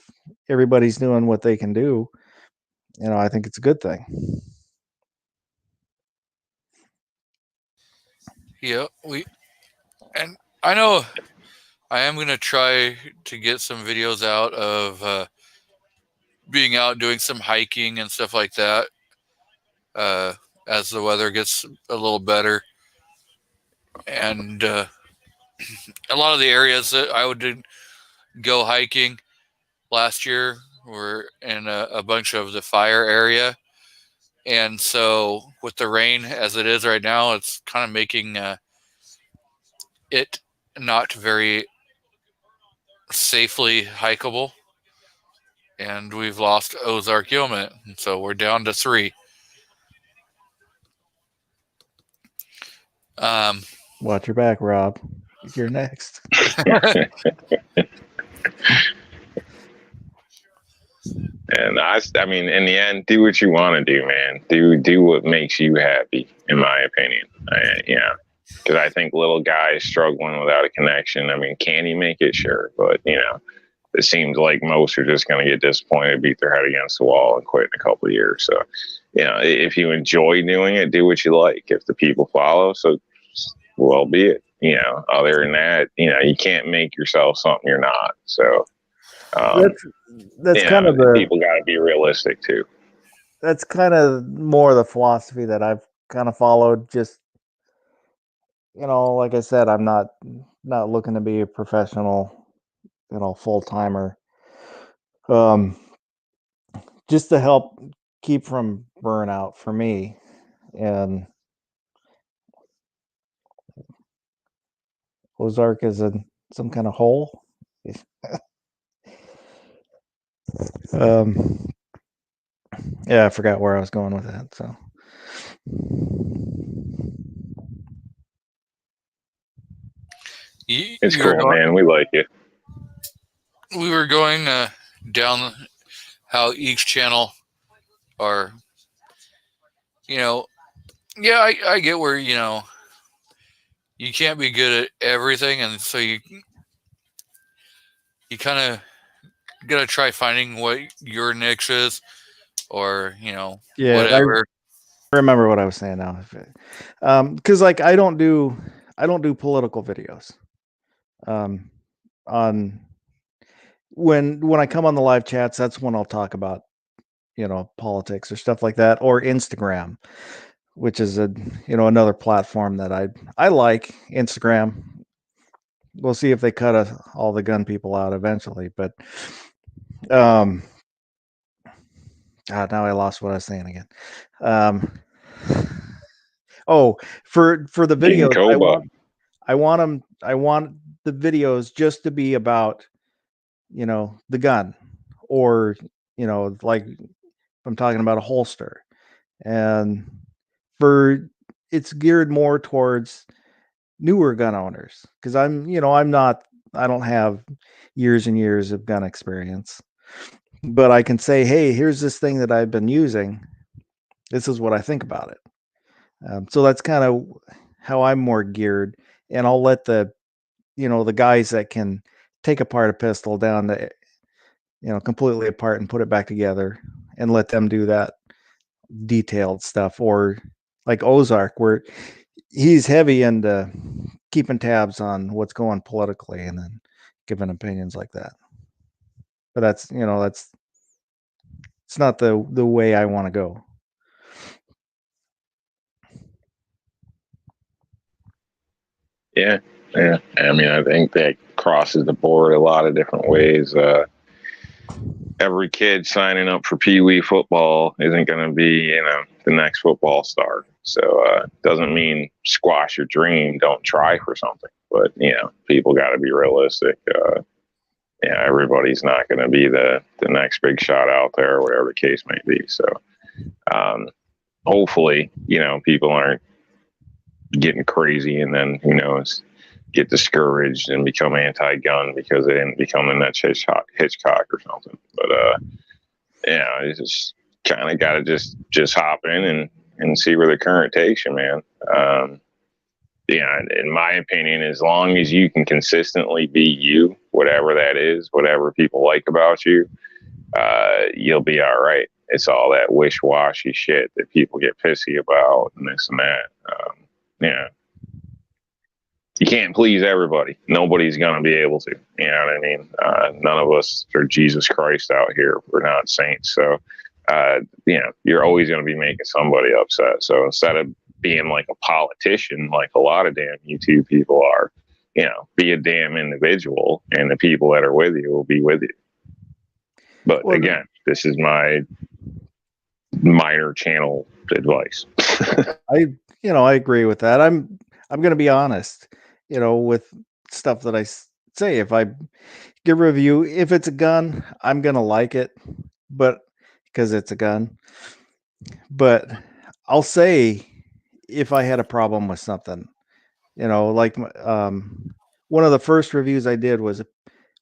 everybody's doing what they can do, I think it's a good thing. Yeah, and I know I am going to try to get some videos out of being out doing some hiking and stuff like that, as the weather gets a little better. And a lot of the areas that I would go hiking last year were in a bunch of the fire area. And so with the rain as it is right now, it's kind of making it not very safely hikeable. And we've lost Ozark Yeoman, so we're down to 3. Watch your back, Rob. You're next. And I mean, in the end, do what you want to do, man. Do what makes you happy, in my opinion. Because I think little guys struggling without a connection. I mean, can he make it? Sure, but it seems like most are just going to get disappointed, beat their head against the wall, and quit in a couple of years. So, if you enjoy doing it, do what you like. If the people follow, so well be it. Other than that, you can't make yourself something you're not. So. That's kind of people got to be realistic too. That's kind of more the philosophy that I've kind of followed. Just like I said, I'm not looking to be a professional, full timer. Just to help keep from burnout for me, and Ozark is in some kind of hole. Yeah, I forgot where I was going with that. So, It's You were cool, going, man. We like it. we were going down how each channel are, you know, yeah, I get where, you can't be good at everything. And so you kind of got to try finding what your niche is or, yeah, whatever. I remember what I was saying now. Because like I don't do political videos. On when I come on the live chats, that's when I'll talk about politics or stuff like that, or Instagram, which is another platform that I like. Instagram. We'll see if they cut all the gun people out eventually, but um God, now I lost what I was saying again. Um oh, for the King videos, Koba. I want the videos just to be about the gun, or like I'm talking about a holster, and for it's geared more towards newer gun owners, because I don't have years and years of gun experience, but I can say, hey, here's this thing that I've been using. This is what I think about it. So that's kind of how I'm more geared, and I'll let the guys that can take apart a pistol down to completely apart and put it back together, and let them do that detailed stuff. Or like Ozark, where he's heavy into keeping tabs on what's going politically and then giving opinions like that. But that's it's not the way I want to go. Yeah, yeah. I mean, I think that crosses the board a lot of different ways. Every kid signing up for Pee Wee football isn't going to be, the next football star. So doesn't mean squash your dream. Don't try for something. But people got to be realistic. Everybody's not going to be the next big shot out there, or whatever the case may be. So hopefully, people aren't getting crazy and then get discouraged and become anti-gun because they didn't become a Mitch Hitchcock or something. But you just kind of got to just hop in and see where the current takes you, man. In my opinion, as long as you can consistently be you, whatever that is, whatever people like about you, you'll be all right. It's all that wish-washy shit that people get pissy about and this and that. You can't please everybody. Nobody's going to be able to. You know what I mean? None of us are Jesus Christ out here. We're not saints. So, you're always going to be making somebody upset. So instead of being like a politician, like a lot of damn YouTube people are, be a damn individual, and the people that are with you will be with you. But again, this is my minor channel advice. I agree with that. I'm going to be honest, with stuff that I say. If I give a review, if it's a gun, I'm going to like it, but because it's a gun. But I'll say if I had a problem with something, like one of the first reviews I did was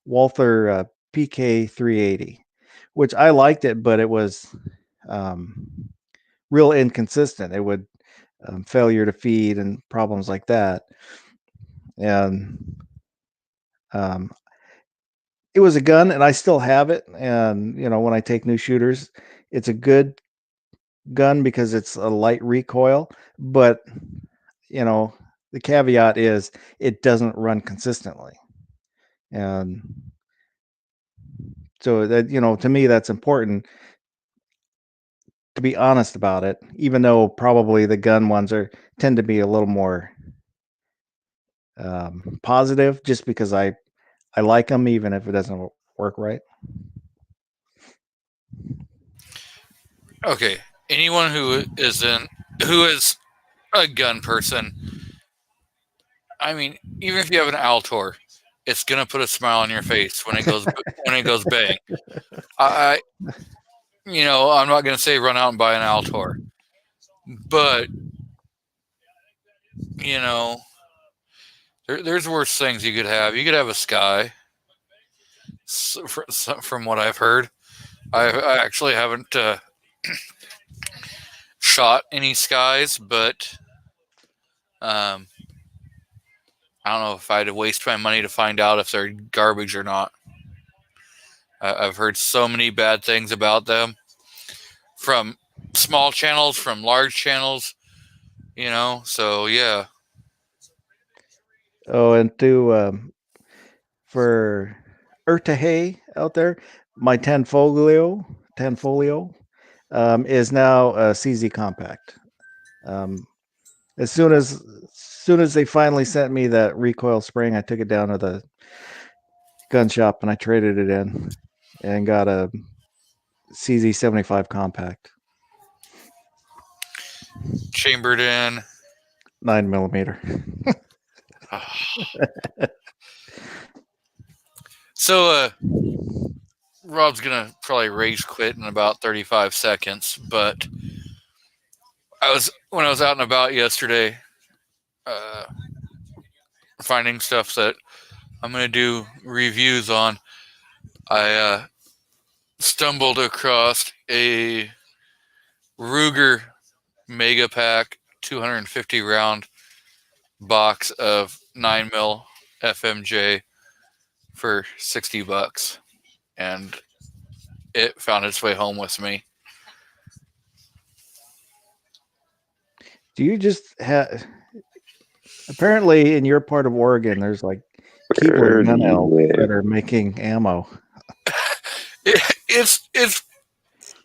Walther PK 380, which I liked it, but it was real inconsistent. It would failure to feed and problems like that. And it was a gun, and I still have it. And when I take new shooters, it's a good gun because it's a light recoil. But the caveat is it doesn't run consistently, and so that to me that's important to be honest about it. Even though probably the gun ones tend to be a little more positive, just because I like them, even if it doesn't work right. Okay. Anyone who is a gun person, I mean, even if you have an Altor, it's gonna put a smile on your face when it goes bang. I I'm not gonna say run out and buy an Altor, but there's worse things you could have. You could have a Sky. From what I've heard, I actually haven't shot any Skies, but I don't know if I'd waste my money to find out if they're garbage or not. I've heard so many bad things about them from small channels, from large channels, so yeah. Oh, and for Urtahay out there, my Tanfolio is now a CZ compact. As soon as they finally sent me that recoil spring, I took it down to the gun shop and I traded it in and got a CZ75 compact, Chambered in 9mm. So Rob's gonna probably rage quit in about 35 seconds, but when I was out and about yesterday, finding stuff that I'm gonna do reviews on, I stumbled across a Ruger Mega Pack 250 round box of 9mm FMJ for $60, and it found its way home with me. Do you just have? Apparently, in your part of Oregon, there's like keyboard gun elves that are making ammo.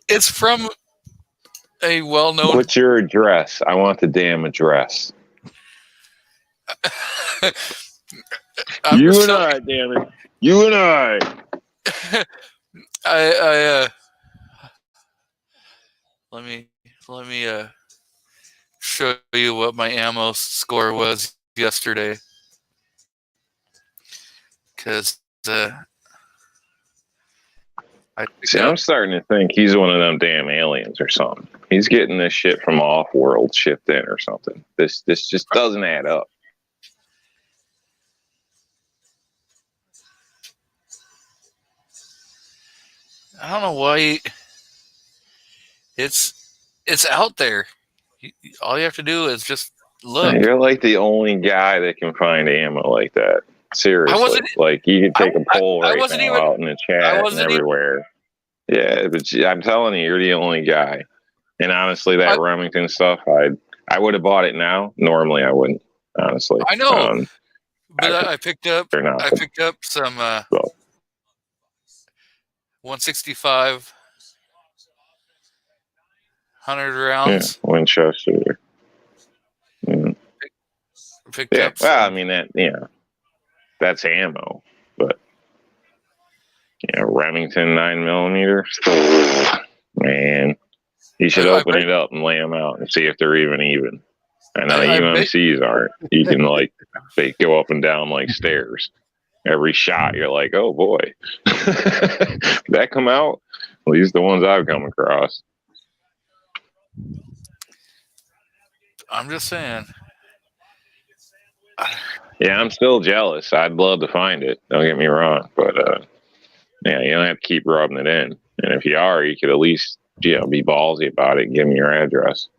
It's from a well-known. What's your address? I want the damn address. You and I, damn it. You and I. I let me show you what my ammo score was yesterday, because I'm starting to think he's one of them damn aliens or something. He's getting this shit from off-world shipped in or something. This just doesn't add up. I don't know why. It's out there. All you have to do is just look. You're like the only guy that can find ammo like that. Seriously, like you could take a poll right now out in the chat and everywhere. Yeah, but I'm telling you, you're the only guy. And honestly, that Remington stuff, I would have bought it now. Normally, I wouldn't. Honestly, I know. But I picked up some 165 100 rounds. Yeah, Winchester. Mm. Picked up. Well, I mean that. That's ammo, but Remington 9mm. Man, you should open it up and lay them out and see if they're even. I know UMCs aren't. You can they go up and down like stairs. Every shot, you're like, oh boy, did that come out? Well, these are the ones I've come across. I'm just saying. Yeah, I'm still jealous. I'd love to find it. Don't get me wrong, but you don't have to keep rubbing it in. And if you are, you could at least be ballsy about it and give me your address.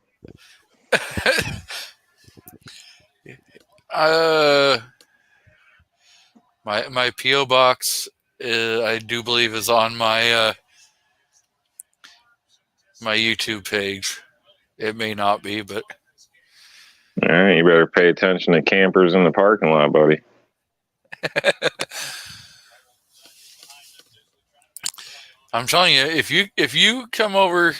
My PO box, I do believe, is on my my YouTube page. It may not be, but all right, you better pay attention to campers in the parking lot, buddy. I'm telling you, if you come over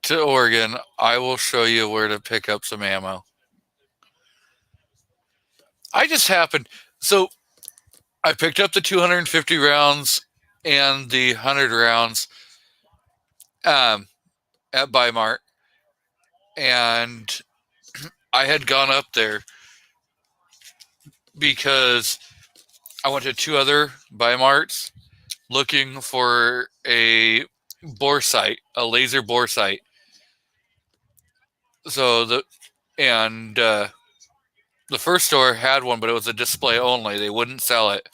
to Oregon, I will show you where to pick up some ammo. I just happened. So I picked up the 250 rounds and the 100 rounds at Bi-Mart, and I had gone up there because I went to 2 other Bi-Marts looking for a bore sight, a laser bore sight. So the first store had one, but it was a display only. They wouldn't sell it.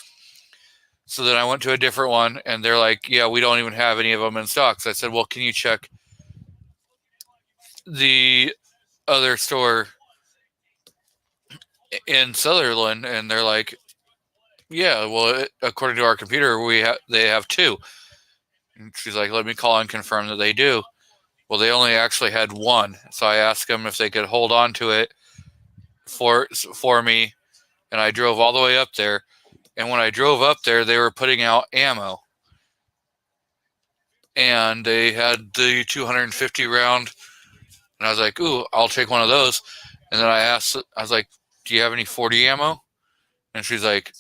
So then I went to a different one, and they're like, "Yeah, we don't even have any of them in stock." So I said, "Well, can you check the other store in Sutherland?" And they're like, "Yeah, well, according to our computer, they have 2." And she's like, "Let me call and confirm that they do." Well, they only actually had 1, so I asked them if they could hold on to it for me, and I drove all the way up there. And when I drove up there, they were putting out ammo, and they had the 250 round, and I was like, "Ooh, I'll take one of those." And then I was like, "Do you have any 40 ammo?" And she's like,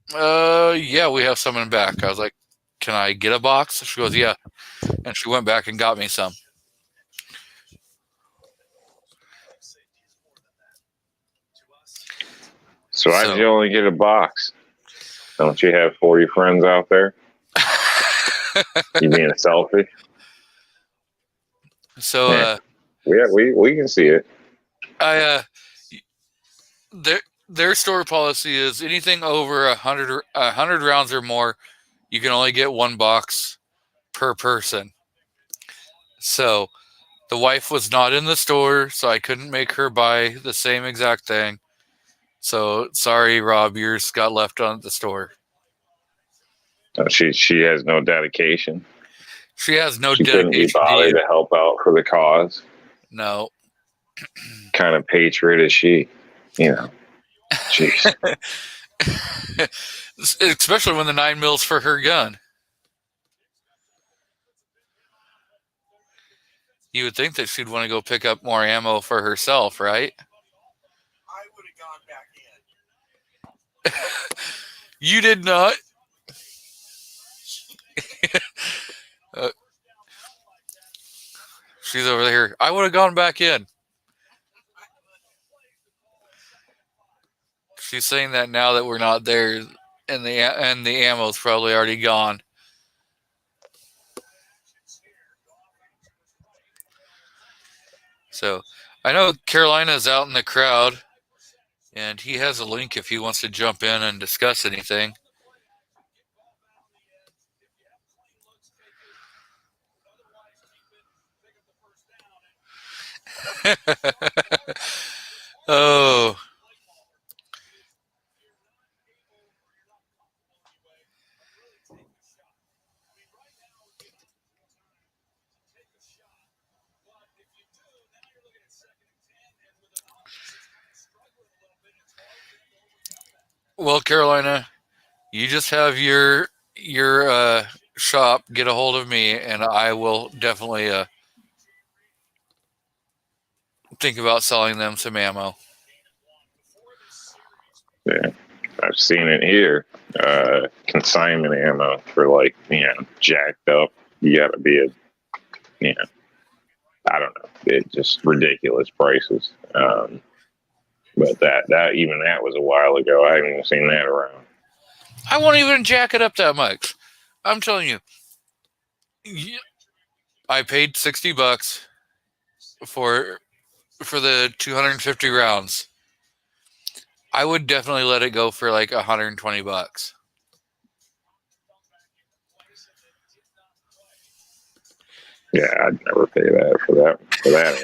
yeah, we have some in back." I was like, "Can I get a box?" She goes, "Yeah." And she went back and got me some. So why did you only get a box? Don't you have 40 friends out there? You being selfish? So Yeah, we can see it. Their store policy is anything over 100 rounds or more, you can only get 1 box per person. So the wife was not in the store, so I couldn't make her buy the same exact thing. So sorry, Rob, yours got left on at the store. She has no dedication. She has no She dedication. couldn't be bothered to help out for the cause. No. Kind of patriot is she? Jeez. Especially when the 9 mils for her gun. You would think that she'd want to go pick up more ammo for herself, right? I would have gone back in. You did not. She's over there. I would have gone back in. She's saying that now that we're not there, and the ammo's probably already gone. So I know Carolina's out in the crowd, and he has a link if he wants to jump in and discuss anything. Oh. Well, Carolina, you just have your shop get a hold of me, and I will definitely think about selling them some ammo. Yeah, I've seen it here. Consignment ammo for jacked up. You got to be I don't know. It just ridiculous prices. But that even that was a while ago. I haven't even seen that around. I won't even jack it up that much. I'm telling you. I paid $60 for the 250 rounds. I would definitely let it go for like $120. Yeah, I'd never pay that for that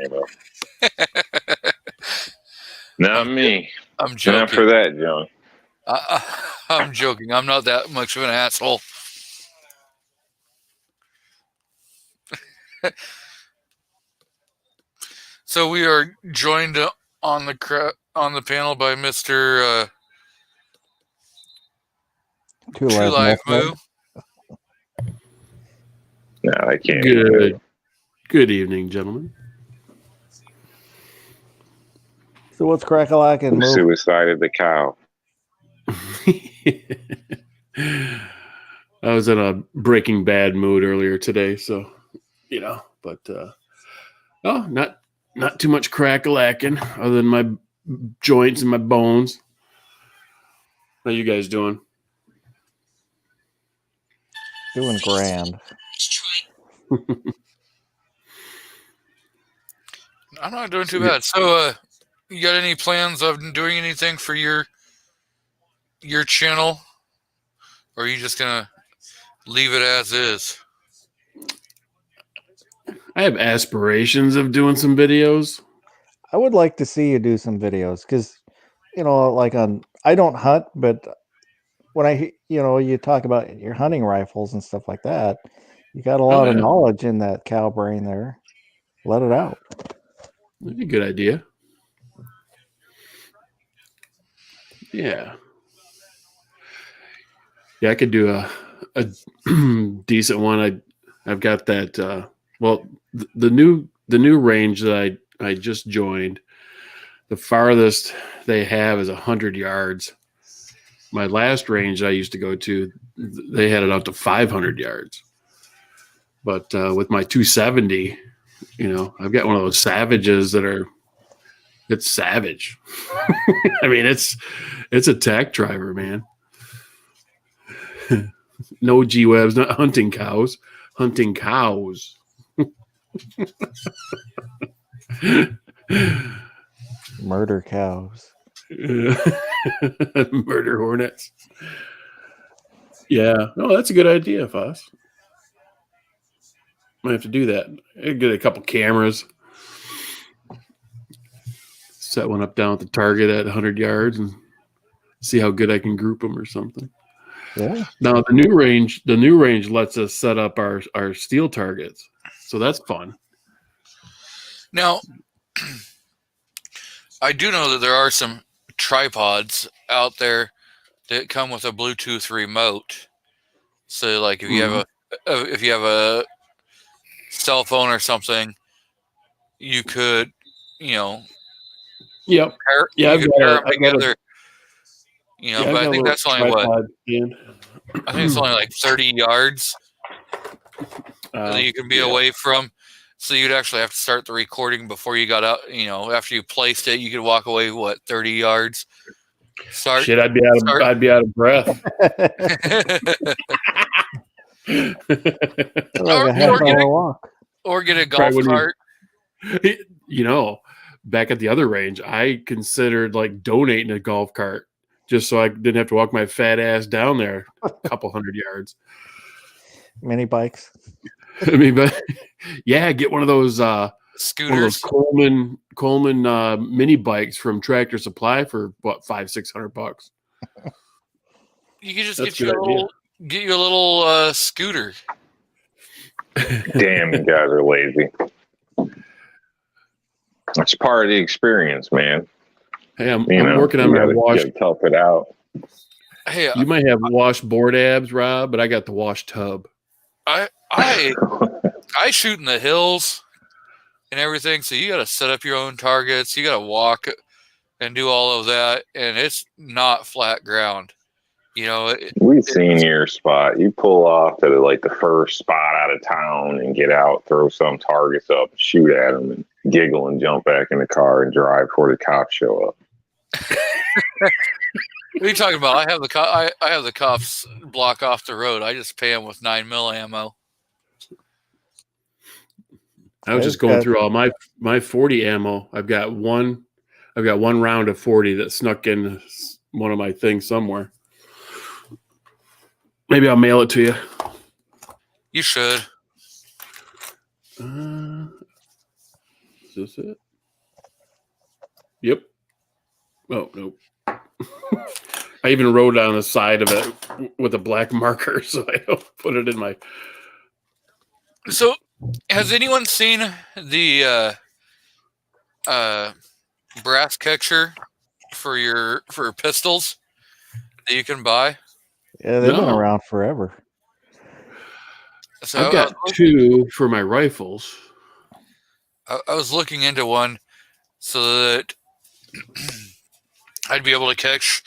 ammo. Not me. I'm joking. Not for that, John. I'm joking. I'm not that much of an asshole. So we are joined on the panel by Mr. True Life Moo. No, I can't. Good evening, gentlemen. So what's crack-a-lackin', Moo? Suicided the cow. I was in a Breaking Bad mood earlier today, so but not too much crack-a-lackin' other than my joints and my bones. How you guys doing? Doing grand. I'm not doing too bad. So, you got any plans of doing anything for your channel, or are you just gonna leave it as is? I have aspirations of doing some videos. I would like to see you do some videos because, like I don't hunt, but when you talk about your hunting rifles and stuff like that, you got a lot of yeah. knowledge in that cow brain there. Let it out. That'd be a good idea. Yeah. Yeah, I could do a decent one. I've got that. The new range that I just joined. The farthest they have is 100 yards. My last range I used to go to, they had it out to 500 yards. But with my 270, I've got one of those Savages it's savage. I mean, it's a tack driver, man. No G-webs, not hunting cows. Hunting cows. Murder cows. Murder hornets. Yeah. No, that's a good idea, Foss. Might have to do that. I'd get a couple cameras. Set one up down at the target at 100 yards and see how good I can group them or something. Yeah. Now the new range lets us set up our steel targets, so that's fun. Now, I do know that there are some tripods out there that come with a Bluetooth remote. So, like, if you have a cell phone or something, you could, Yep. pair, Yeah, you could pair them together. But I think that's only I think it's only like 30 yards that you can be away from. So you'd actually have to start the recording before you got out. After you placed it, you could walk away 30 yards. Start. Shit, I'd be out of breath. Like a half-hour walk. Or get a golf cart. Back at the other range, I considered like donating a golf cart just so I didn't have to walk my fat ass down there a couple hundred yards. Mini bikes. I mean, but yeah, get one of those scooters, Coleman mini bikes from Tractor Supply for what, $500-600. You could just get you a little scooter. Damn, you guys are lazy. That's part of the experience, man. Hey, I'm working on my wash. Tough it out. Hey, you might have washboard abs, Rob, but I got the wash tub. I shoot in the hills and everything, so you got to set up your own targets. You got to walk and do all of that, and it's not flat ground. We've seen your spot. You pull off to the first spot out of town and get out, throw some targets up, shoot at them, and giggle and jump back in the car and drive before the cops show up. What are you talking about? I have the cops block off the road. I just pay them with 9mm ammo. I was just going through all my 40 ammo. I've got one round of 40 that snuck in one of my things somewhere. Maybe I'll mail it to you. You should. Is this it? Yep. Oh, no. I even wrote on the side of it with a black marker so I don't put it in my... So, has anyone seen the brass catcher for pistols that you can buy? Yeah, they've been around forever. So I've got two for my rifles. I was looking into one so that I'd be able to catch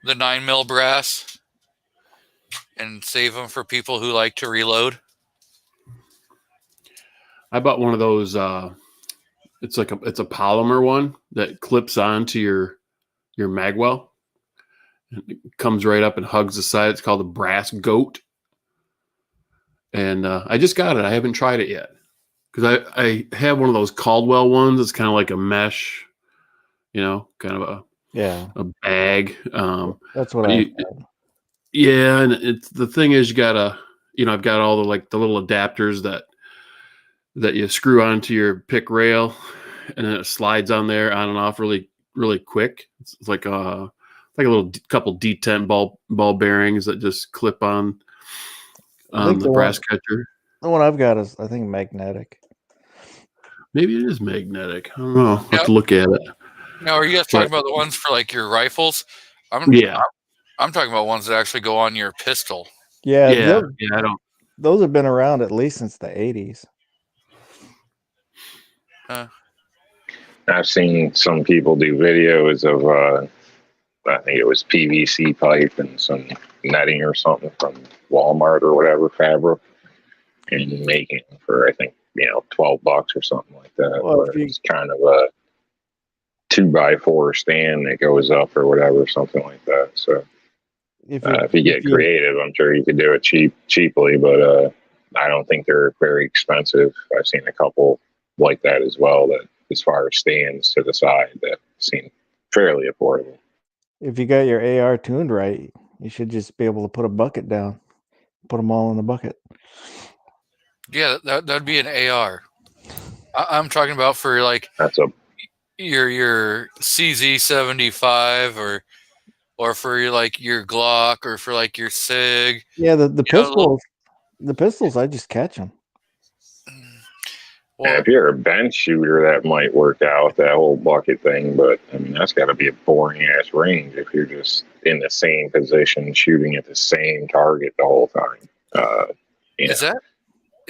the 9mm brass and save them for people who like to reload. I bought one of those. It's a polymer one that clips onto your magwell, It comes right up and hugs the side. It's called a Brass Goat. And I just got it. I haven't tried it yet. Because I have one of those Caldwell ones. It's kind of like a mesh, kind of Yeah, a bag. that's what but I. you- yeah, and it's the thing is you gotta, I've got all the little adapters that you screw onto your pick rail, and then it slides on there on and off really really quick. It's like a little couple detent ball bearings that just clip on I think the brass catcher. The one I've got is, I think, magnetic. Maybe it is magnetic. I don't know. I'll have Yep. to look at it. Now, are you guys talking about the ones for like your rifles? Yeah. I'm talking about ones that actually go on your pistol. Yeah, Yeah. I don't. those have been around at least since the 80s. I've seen some people do videos of, I think it was PVC pipe and some netting or something from Walmart or whatever, fabric, and making it for, I think, $12 or something like that. Well, Where it's kind of a 2x4 stand that goes up or whatever, something like that. So if you get creative, I'm sure you could do it cheaply, but I don't think they're very expensive. I've seen a couple like that as well, that as far as stands to the side, that seem fairly affordable. If you got your AR tuned right, you should just be able to put a bucket down, put them all in the bucket. Yeah, that'd be an AR. I'm talking about for like That's a your CZ75 or for your Glock or for like your SIG. Yeah, the You know, pistols, the pistols, I just catch them. Yeah, Well, if you're a bench shooter, that might work out, that whole bucket thing. But I mean, that's got to be a boring ass range if you're just in the same position shooting at the same target the whole time. Yeah. is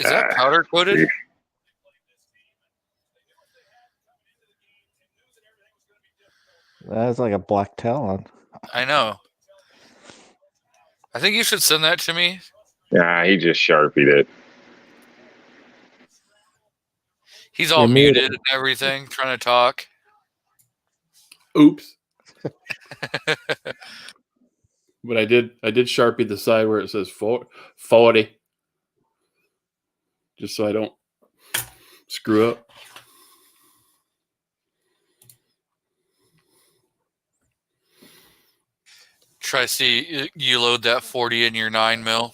that powder coated? That's like a black talon. I know. I think you should send that to me. Nah, he just sharpied it. He's all Yeah, me muted and everything, trying to talk. Oops. But I did Sharpie the side where it says 40. Just so I don't screw up. Try to see you load that 40 in your 9mm.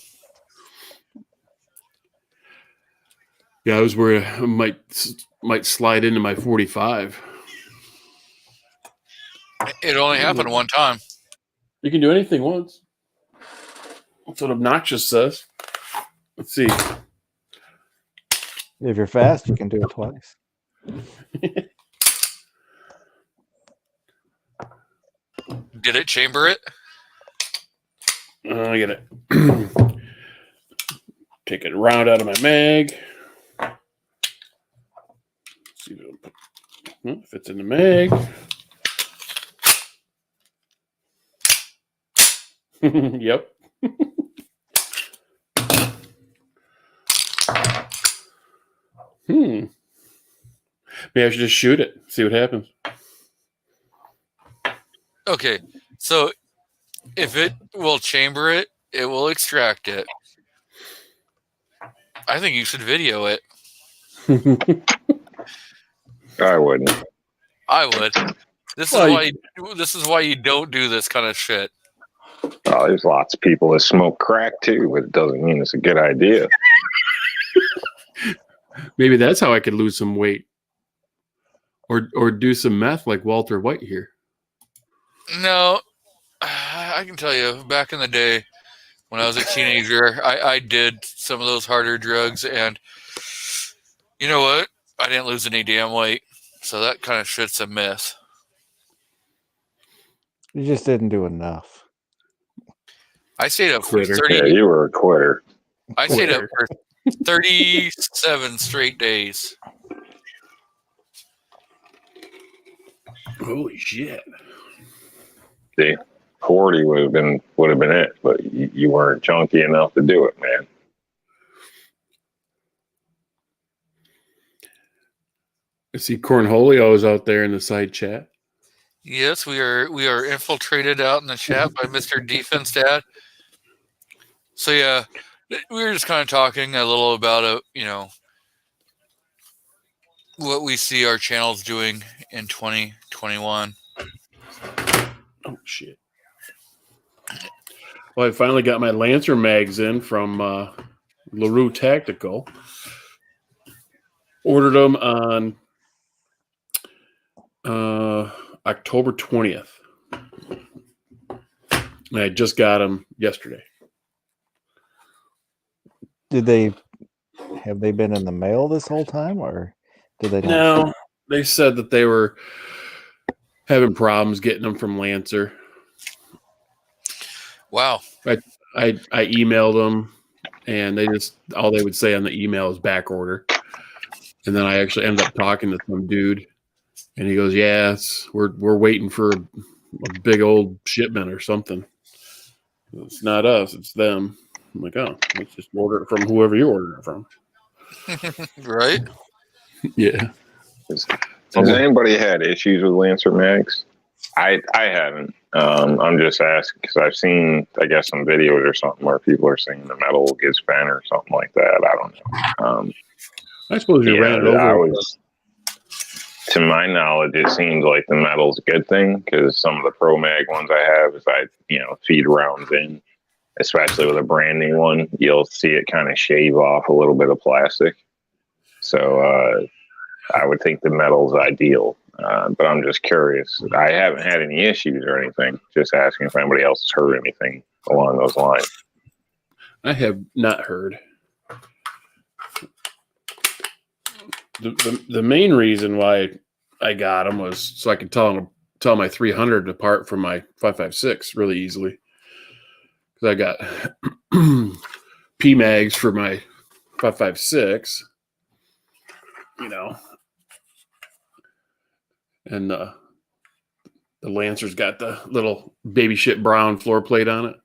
Yeah, I was worried I might slide into my 45. It only happened one time. You can do anything once. That's what Obnoxious says. Let's see. If you're fast, you can do it twice. Did it chamber it? I get it. Take a round out of my mag. See if it'll fits in the mag. Yep. Maybe I should just shoot it. See what happens. Okay, so if it will chamber it, it will extract it. I think you should video it. I wouldn't. I would. This is why you don't do this kind of shit. Oh, there's lots of people that smoke crack too, but it doesn't mean it's a good idea. Maybe that's how I could lose some weight. Or do some meth like Walter White here. No, I can tell you, back in the day when I was a teenager, I did some of those harder drugs, and you know what? I didn't lose any damn weight. So that kind of shit's a myth. You just didn't do enough. I stayed up for Quitter. 30. Yeah, you were a quitter. I stayed up for 37 straight days. Holy shit. See, 40 would have been it, but you weren't chunky enough to do it, man. I see Cornholio is out there in the side chat. Yes, we are infiltrated out in the chat by Mr. Defense Dad. So yeah, we were just kind of talking a little about what we see our channels doing in 2021. Oh shit! Well, I finally got my Lancer mags in from LaRue Tactical. Ordered them on October 20th. And I just got them yesterday. Have they been in the mail this whole time, or did they? No, they said that they were having problems getting them from Lancer. Wow. I emailed them, and all they would say on the email is back order. And then I actually ended up talking to some dude, and he goes, "Yeah, we're waiting for a big old shipment or something. It's not us, it's them." I'm like, "Oh, let's just order it from whoever you ordered it from." Right? Yeah. Has anybody had issues with Lancer mags? I haven't. I'm just asking because I've seen, I guess, some videos or something where people are saying the metal gets bent or something like that. I don't know. I suppose you ran it over. To my knowledge, it seems like the metal's a good thing because some of the Pro Mag ones I have, as I feed rounds in, especially with a brand new one, you'll see it kind of shave off a little bit of plastic. So I would think the metal's ideal. But I'm just curious. I haven't had any issues or anything. Just asking if anybody else has heard anything along those lines. I have not heard. The main reason why I got them was so I could tell my 300 apart from my 5.56 really easily. Because I got P mags for my 5.56, and the Lancer's got the little baby shit brown floor plate on it.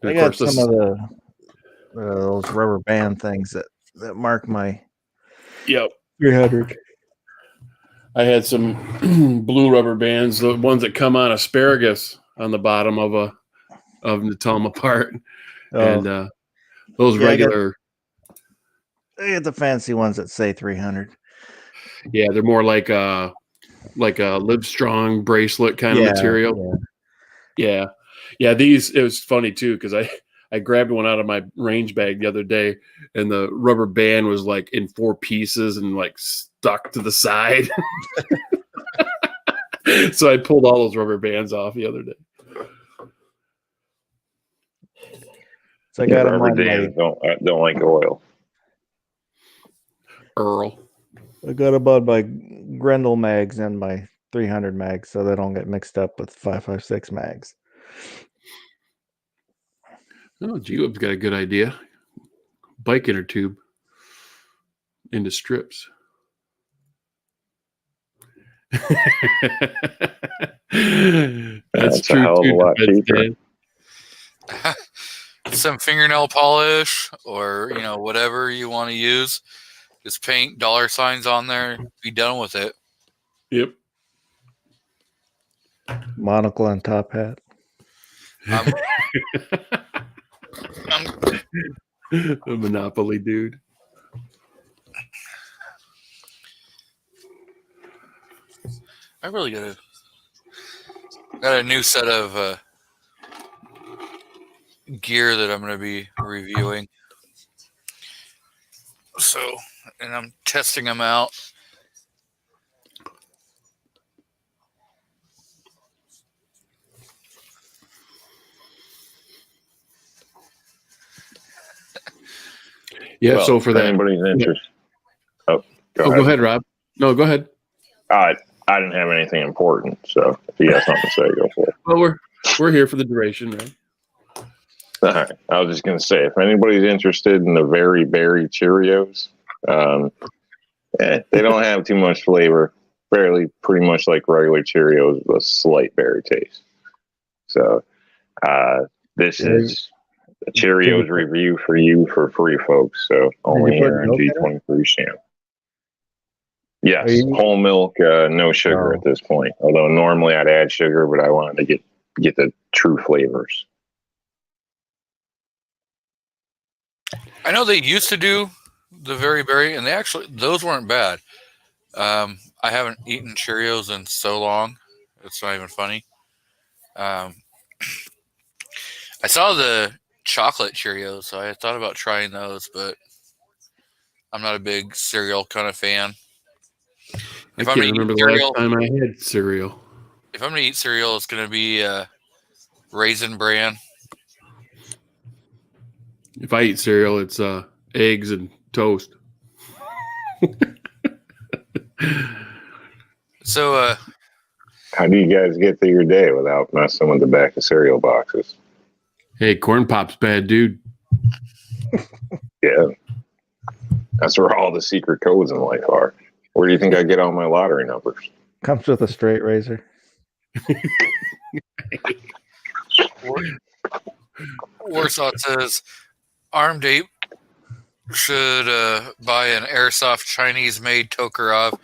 And I got some of the those rubber band things that mark my 300. I had some blue rubber bands, the ones that come on asparagus on the bottom of them to tell them apart. Oh. And those regular. I got the fancy ones that say 300. Yeah, they're more like a Livestrong bracelet kind of material. Yeah. These, it was funny too because I grabbed one out of my range bag the other day, and the rubber band was like in 4 pieces and like stuck to the side. So I pulled all those rubber bands off the other day. So I got them rubber bands don't like oil. Earl. I got them on my Grendel mags and my 300 mags, so they don't get mixed up with 5.56 mags. Oh, G-Web's got a good idea. Bike inner tube into strips. That's true. A hell of a lot cheaper. Some fingernail polish or whatever you want to use. Just paint $signs on there. Be done with it. Yep. Monocle and top hat. A Monopoly dude. I really got a new set of gear that I'm going to be reviewing. So, and I'm testing them out. Yeah, so for that. Anybody's interested. Go ahead, Rob. No, go ahead. I didn't have anything important, so if you got something to say, go for it. Well, we're here for the duration, right? All right. I was just going to say, if anybody's interested in the Very Berry Cheerios, they don't have too much flavor. Pretty much like regular Cheerios with a slight berry taste. So this is a Cheerios review for you for free, folks. So only here on G23 channel. Yes, Are you- whole milk, no sugar Oh. at this point. Although normally I'd add sugar, but I wanted to get the true flavors. I know they used to do the very berry, and those weren't bad. I haven't eaten Cheerios in so long; it's not even funny. I saw the chocolate Cheerios, so I thought about trying those, but I'm not a big cereal kind of fan. I If I'm can't gonna eat remember the cereal, last time I had cereal. if I'm gonna eat cereal, it's gonna be Raisin Bran. If I eat cereal, it's eggs and toast. So, How do you guys get through your day without messing with the back of cereal boxes? Hey, corn pop's bad, dude. Yeah, that's where all the secret codes in life are. Where do you think I get all my lottery numbers? Comes with a straight razor. Warsaw says Armed Ape should buy an airsoft Chinese-made Tokarov,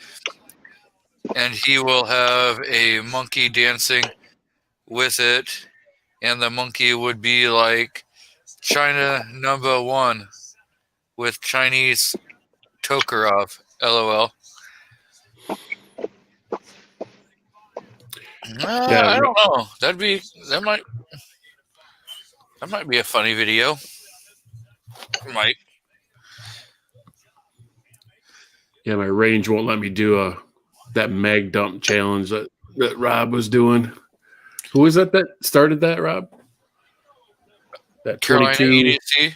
and he will have a monkey dancing with it, and the monkey would be like China #1 with Chinese Tokarov. LOL. Yeah. I don't know. That might be a funny video. Might. Yeah, my range won't let me do that mag dump challenge that Rob was doing. Who was that started that, Rob? That Carolina 22. EDC.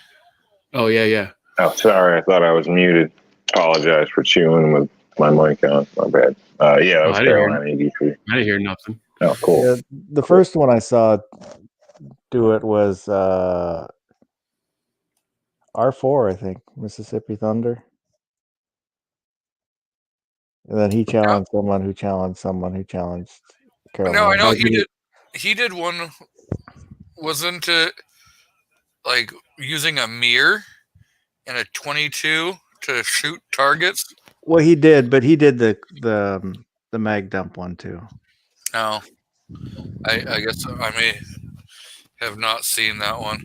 Oh, yeah. Oh, sorry, I thought I was muted. Apologize for chewing with my mic on. My bad. Yeah, that was I didn't hear Carolina 83. I didn't hear nothing. Oh, cool. Yeah, the first one I saw do it was R4, I think, Mississippi Thunder. And then he challenged someone who challenged someone who challenged Carolina. No, I know How'd he you- did. He did one. Wasn't it like using a mirror and a 22 to shoot targets? Well, he did, but he did the mag dump one too. No, I guess I may have not seen that one.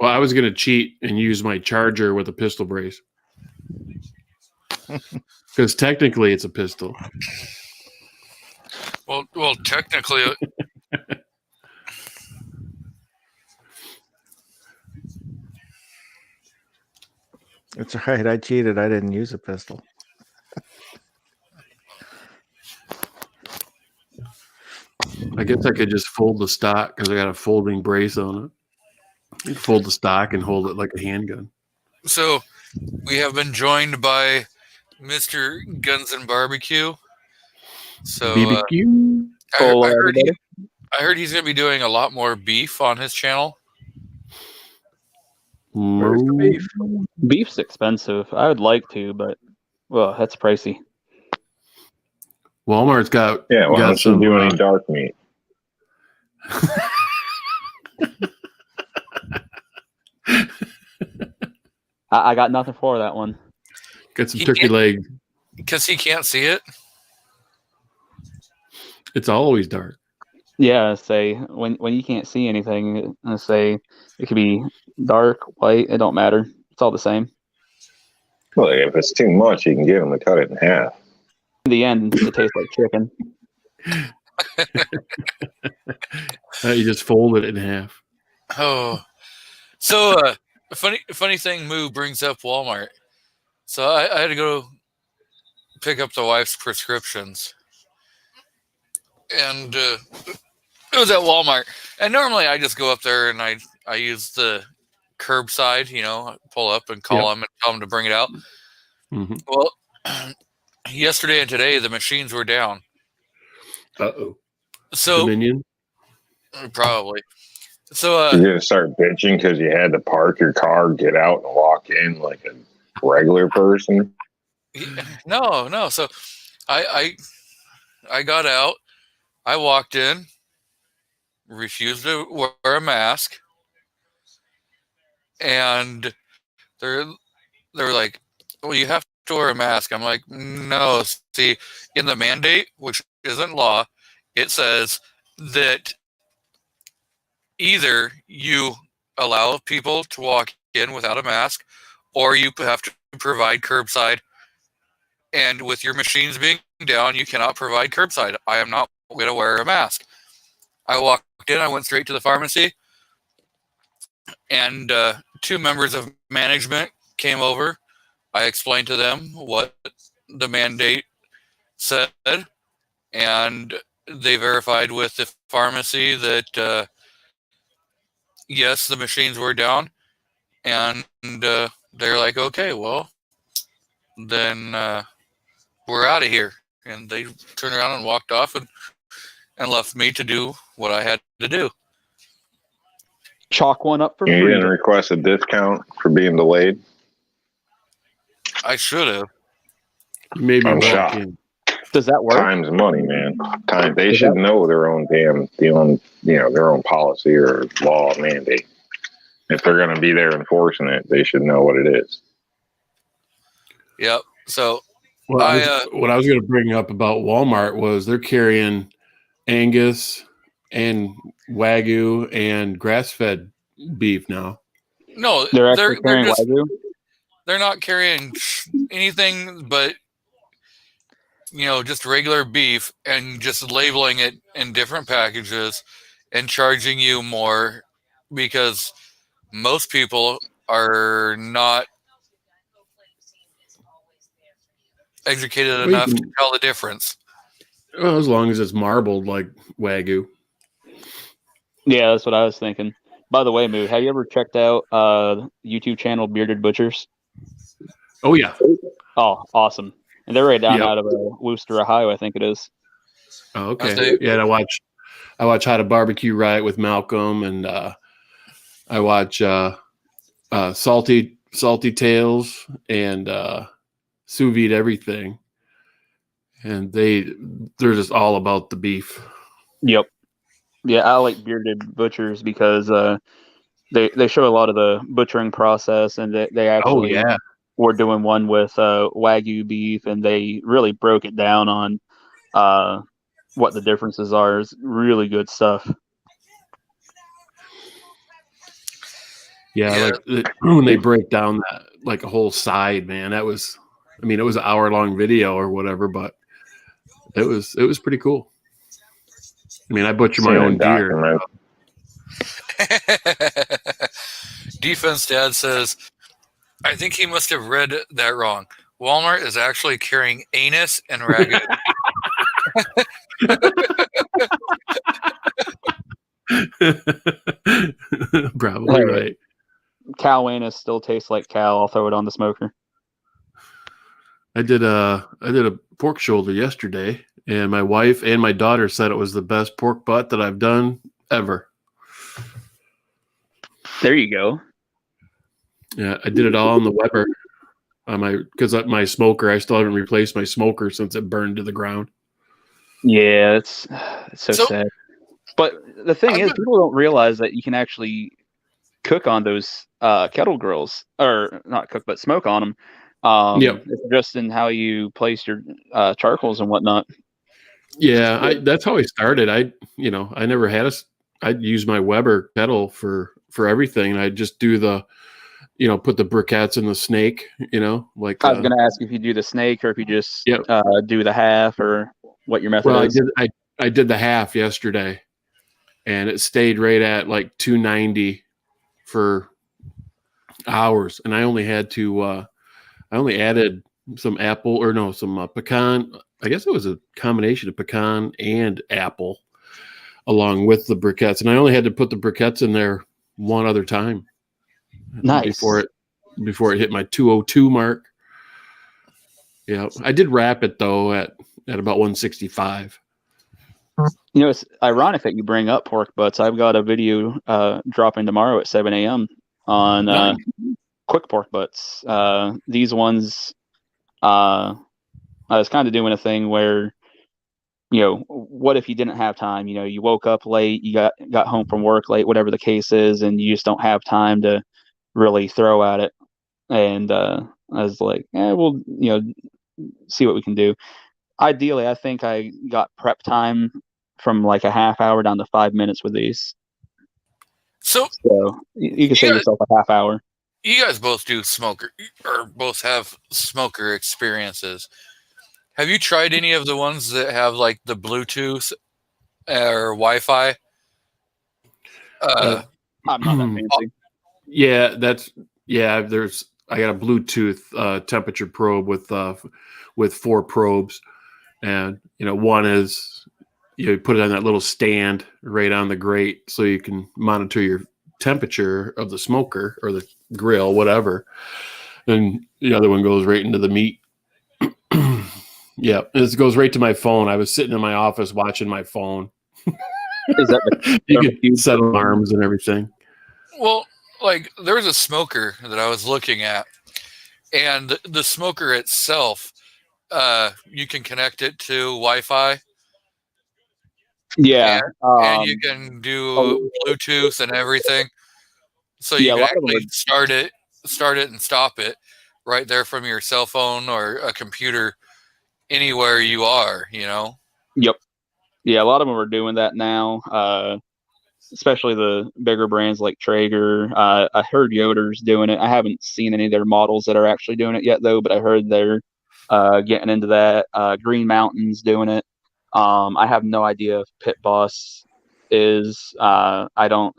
Well, I was going to cheat and use my charger with a pistol brace. Because technically it's a pistol. Well, technically, It's right. I cheated. I didn't use a pistol. I guess I could just fold the stock because I got a folding brace on it. You can fold the stock and hold it like a handgun. so we have been joined by Mr. Guns and Barbecue. So BBQ. I heard he's going to be doing a lot more beef on his channel. Where's the beef? Beef's expensive. I would like to, but well, that's pricey. Walmart's got Yeah, why got don't you some. do any dark meat? I got nothing for that one. Got some He turkey can't- leg. Because he can't see it. It's always dark. Yeah, say when you can't see anything, say it could be dark, white. It don't matter. It's all the same. Well, if it's too much, you can get them to cut it in half. In the end, it tastes like chicken. You just fold it in half. Oh, so funny thing. Moo brings up Walmart. So I had to go pick up the wife's prescriptions, and it was at Walmart. And normally I just go up there and I use the curbside, pull up and call Yep. them and tell them to bring it out. Mm-hmm. Well, yesterday and today the machines were down. Uh-oh. So Dominion. probably. So You're gonna start bitching because you had to park your car, get out, and walk in like a regular person. no. So I got out. I walked in, refused to wear a mask, and they were like, "Well, you have to wear a mask. I'm like, no. See, in the mandate, which isn't law, it says that either you allow people to walk in without a mask, or you have to provide curbside. And with your machines being down, you cannot provide curbside. I am not going to wear a mask. I walked in, I went straight to the pharmacy, and 2 members of management came over. I explained to them what the mandate said, and they verified with the pharmacy that yes, the machines were down, and they're like, okay, well, then we're out of here. And they turned around and walked off and left me to do what I had to do. Chalk one up for You free. didn't request a discount for being delayed. I should have. Maybe I'm walk shocked. in. Does that work? Time's money, man. Time. They should know their own their own policy or law mandate. If they're going to be there enforcing it, they should know what it is. Yep. So Well, I, what I was going to bring up about Walmart was they're carrying Angus and Wagyu and grass-fed beef now. no, They're actually they're carrying just Wagyu? they're not carrying anything but just regular beef and just labeling it in different packages and charging you more because most people are not educated Well, enough you to tell the difference. Well, as long as it's marbled like Wagyu. Yeah, that's what I was thinking. By the way, Moo, have you ever checked out YouTube channel Bearded Butchers? Oh, yeah. Oh, awesome. And they're right down Yep. out of Worcester, Ohio, I think it is. Oh, okay. Okay. Yeah, and I watch How to Barbecue Right with Malcolm, and I watch Salty Tales and Sous Vide Everything. And they're just all about the beef. Yep. Yeah, I like Bearded Butchers because they show a lot of the butchering process, and they Oh, actually yeah. were doing one with Wagyu beef, and they really broke it down on what the differences are. It's really good stuff. Yeah, Yeah. like when they break down that like a whole side, man, it was an hour-long video or whatever, but it was pretty cool. I mean, I butcher my own deer. Document. Defense Dad says, I think he must have read that wrong. Walmart is actually carrying anus and ragu. Probably right. Cow anus still tastes like cow. I'll throw it on the smoker. I did a pork shoulder yesterday, and my wife and my daughter said it was the best pork butt that I've done ever. There you go. Yeah, I did it all on the Weber on my smoker. I still haven't replaced my smoker since it burned to the ground. Yeah, it's so So- sad. But the thing I'm is, good. people don't realize that you can actually cook on those kettle grills, or not cook, but smoke on them. Yep. It's just in how you place your charcoals and whatnot. Yeah, that's how I started. I never had I'd use my Weber kettle for everything. I'd just do put the briquettes in the snake, like. I was going to ask if you do the snake or if you just Yep. do the half, or what your method Well, is. I did the half yesterday, and it stayed right at like 290 for hours, and I only had to I only added some pecan. I guess it was a combination of pecan and apple along with the briquettes, and I only had to put the briquettes in there one other time. Nice. Before it hit my 202 mark. Yeah, I did wrap it though at about 165. It's ironic that you bring up pork butts. I've got a video dropping tomorrow at 7 a.m. on Nice. quick pork butts. These ones, I was kind of doing a thing where, what if you didn't have time? You woke up late, you got home from work late, whatever the case is, and you just don't have time to really throw at it. And I was like, we'll see what we can do. Ideally, I think I got prep time from like a half hour down to 5 minutes with these. So So you can save guys- yourself a half hour. you guys both do smoker, or both have smoker experiences. Have you tried any of the ones that have like the Bluetooth or Wi-Fi? I'm not that fancy. Yeah, there's I got a Bluetooth temperature probe with 4 probes, and one is you put it on that little stand right on the grate so you can monitor your temperature of the smoker or the grill, whatever. And the other one goes right into the meat. Yeah, it goes right to my phone. I was sitting in my office watching my phone. Is that the You can set alarms and everything. Well, like there was a smoker that I was looking at, and the smoker itself, you can connect it to Wi-Fi, yeah? and you can do Bluetooth and everything. So you Yeah, a can lot of them actually start it and stop it right there from your cell phone or a computer anywhere you are. Yep. Yeah, a lot of them are doing that now. Especially the bigger brands like Traeger. I heard Yoder's doing it. I haven't seen any of their models that are actually doing it yet, though. But I heard they're getting into that. Green Mountain's doing it. I have no idea if Pit Boss is. I don't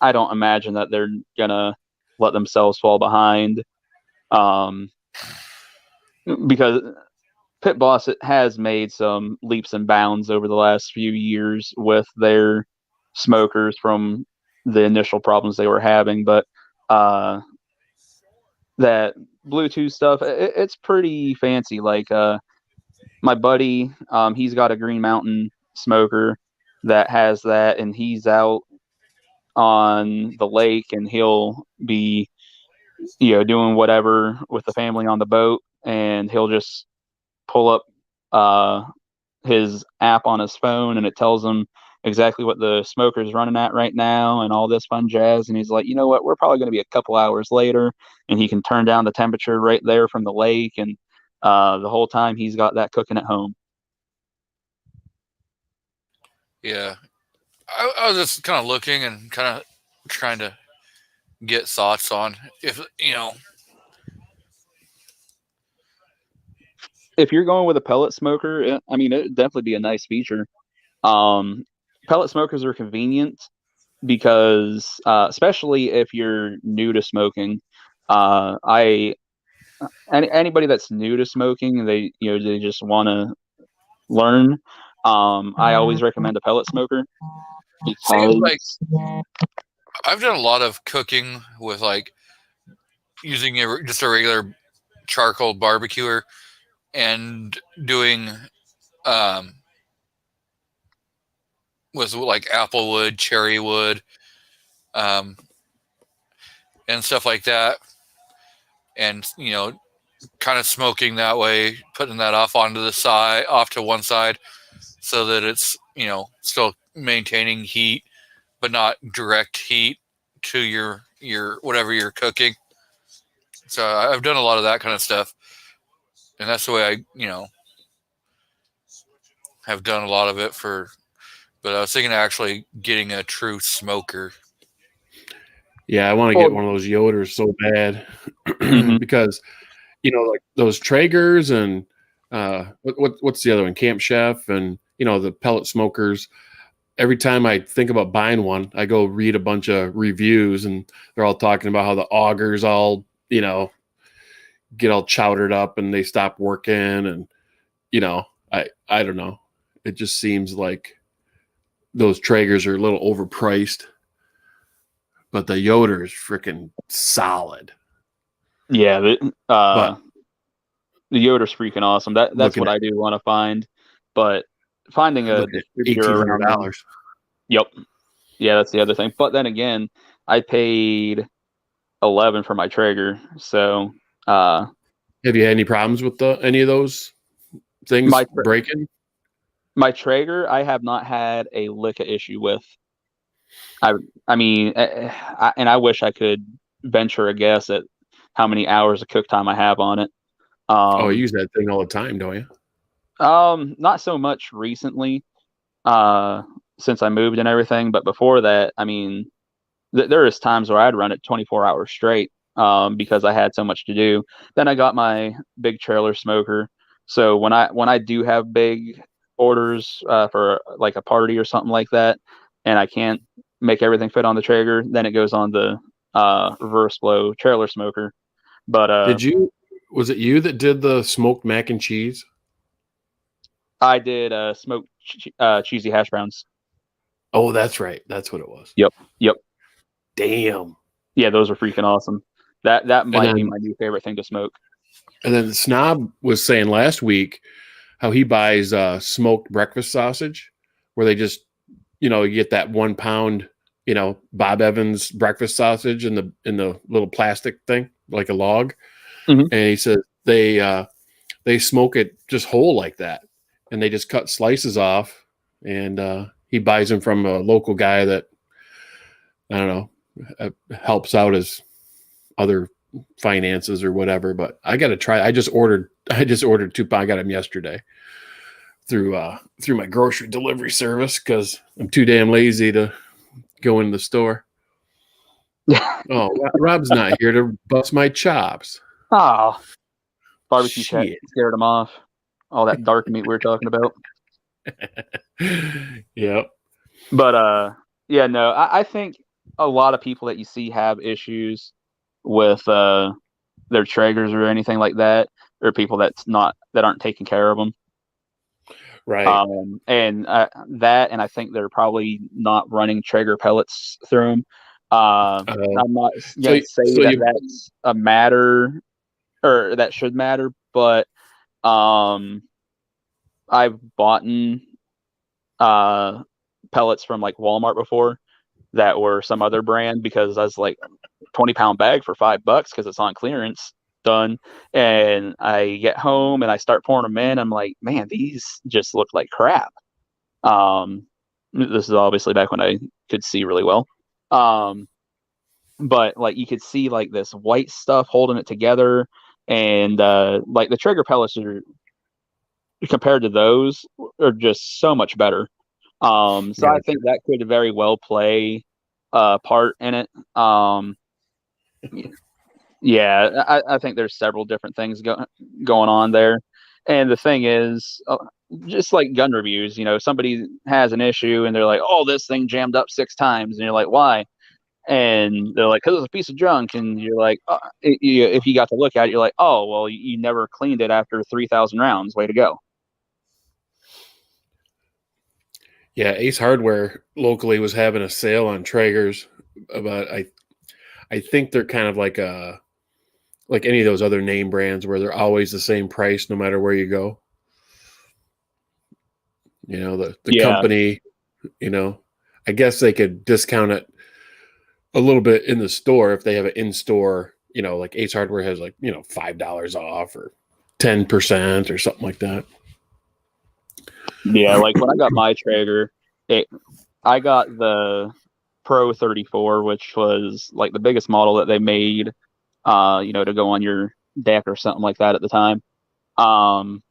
imagine that they're gonna let themselves fall behind, because Pit Boss has made some leaps and bounds over the last few years with their smokers from the initial problems they were having. But that Bluetooth stuff, it's pretty fancy. Like my buddy, he's got a Green Mountain smoker that has that, and he's out on the lake, and he'll be doing whatever with the family on the boat, and he'll just pull up his app on his phone, and it tells him exactly what the smoker's running at right now and all this fun jazz. And he's like, you know what, we're probably going to be a couple hours later, and he can turn down the temperature right there from the lake, and the whole time he's got that cooking at home. Yeah. I was just kind of looking and kind of trying to get thoughts on if If you're going with a pellet smoker, it'd definitely be a nice feature. Pellet smokers are convenient because, especially if you're new to smoking, anybody that's new to smoking, they just want to learn. I always recommend a pellet smoker Seems because like I've done a lot of cooking with like using just a regular charcoal barbecuer and doing with like apple wood, cherry wood, and stuff like that, and kind of smoking that way, putting that off to one side, so that it's still maintaining heat, but not direct heat to your whatever you're cooking. So I've done a lot of that kind of stuff, and that's the way I have done a lot of it for. But I was thinking of actually getting a true smoker. Yeah, I want to get one of those Yoders so bad because like those Traegers and what's the other one, Camp Chef, and the pellet smokers. Every time I think about buying one, I go read a bunch of reviews, and they're all talking about how the augers all get all chowdered up and they stop working, and I don't know. It just seems like those Traegers are a little overpriced, but the Yoder is freaking solid. Yeah, the Yoder's freaking awesome. That's what I do want to find, but finding a distributor around $1,800. Yep. Yeah, that's the other thing. But then again, I paid $11 for my Traeger, so have you had any problems with any of those things breaking? My Traeger, I have not had a lick of issue with. I mean, and I wish I could venture a guess at how many hours of cook time I have on it. Oh, you use that thing all the time, don't you? Not so much recently, since I moved and everything, but before that, I mean, there is times where I'd run it 24 hours straight, because I had so much to do. Then I got my big trailer smoker, so when I do have big orders, for like a party or something like that, and I can't make everything fit on the Traeger, then it goes on the reverse flow trailer smoker. But was it you that did the smoked mac and cheese? I did smoked cheesy hash browns. Oh, that's right. That's what it was. Yep. Damn. Yeah, those are freaking awesome. That might be then- my new favorite thing to smoke. And then Snob was saying last week how he buys smoked breakfast sausage, where they just, you get that 1 pound, Bob Evans breakfast sausage in the little plastic thing, like a log. Mhm. And he said they smoke it just whole like that, and they just cut slices off. And he buys them from a local guy that, I don't know, helps out his other finances or whatever. But I got to try. I just ordered 2 pounds. I got them yesterday through my grocery delivery service because I'm too damn lazy to go in the store. Oh, Rob's not here to bust my chops. Ah, barbecue cat Shit. scared him off. All that dark meat we were talking about. Yep. But yeah, no, I think a lot of people that you see have issues with their Traegers or anything like that, or people that aren't taking care of them. Right. And I think they're probably not running Traeger pellets through them. I'm not going to say that's a matter, or that should matter, but I've bought pellets from like Walmart before that were some other brand, because I was like 20-pound bag for $5 because it's on clearance. Done. And I get home and I start pouring them in. I'm like, man, these just look like crap. This is obviously back when I could see really well. But like you could see like this white stuff holding it together, and like the Traeger pellets are, compared to those, are just so much better. So Yeah. I think that could very well play a part in it. Yeah, I think there's several different things going on there. And the thing is, just like gun reviews, somebody has an issue and they're like, oh, this thing jammed up 6 times. And you're like, why? And they're like, because it's a piece of junk. And you're like, if you got to look at it, you're like, oh, well, you never cleaned it after 3,000 rounds. Way to go. Yeah, Ace Hardware locally was having a sale on Traegers, but I think they're kind of like any of those other name brands where they're always the same price no matter where you go. The company, I guess they could discount it a little bit in the store if they have an in-store, like Ace Hardware has like, $5 off or 10% or something like that. Yeah, like when I got my Traeger, I got the Pro 34, which was like the biggest model that they made, to go on your deck or something like that at the time. And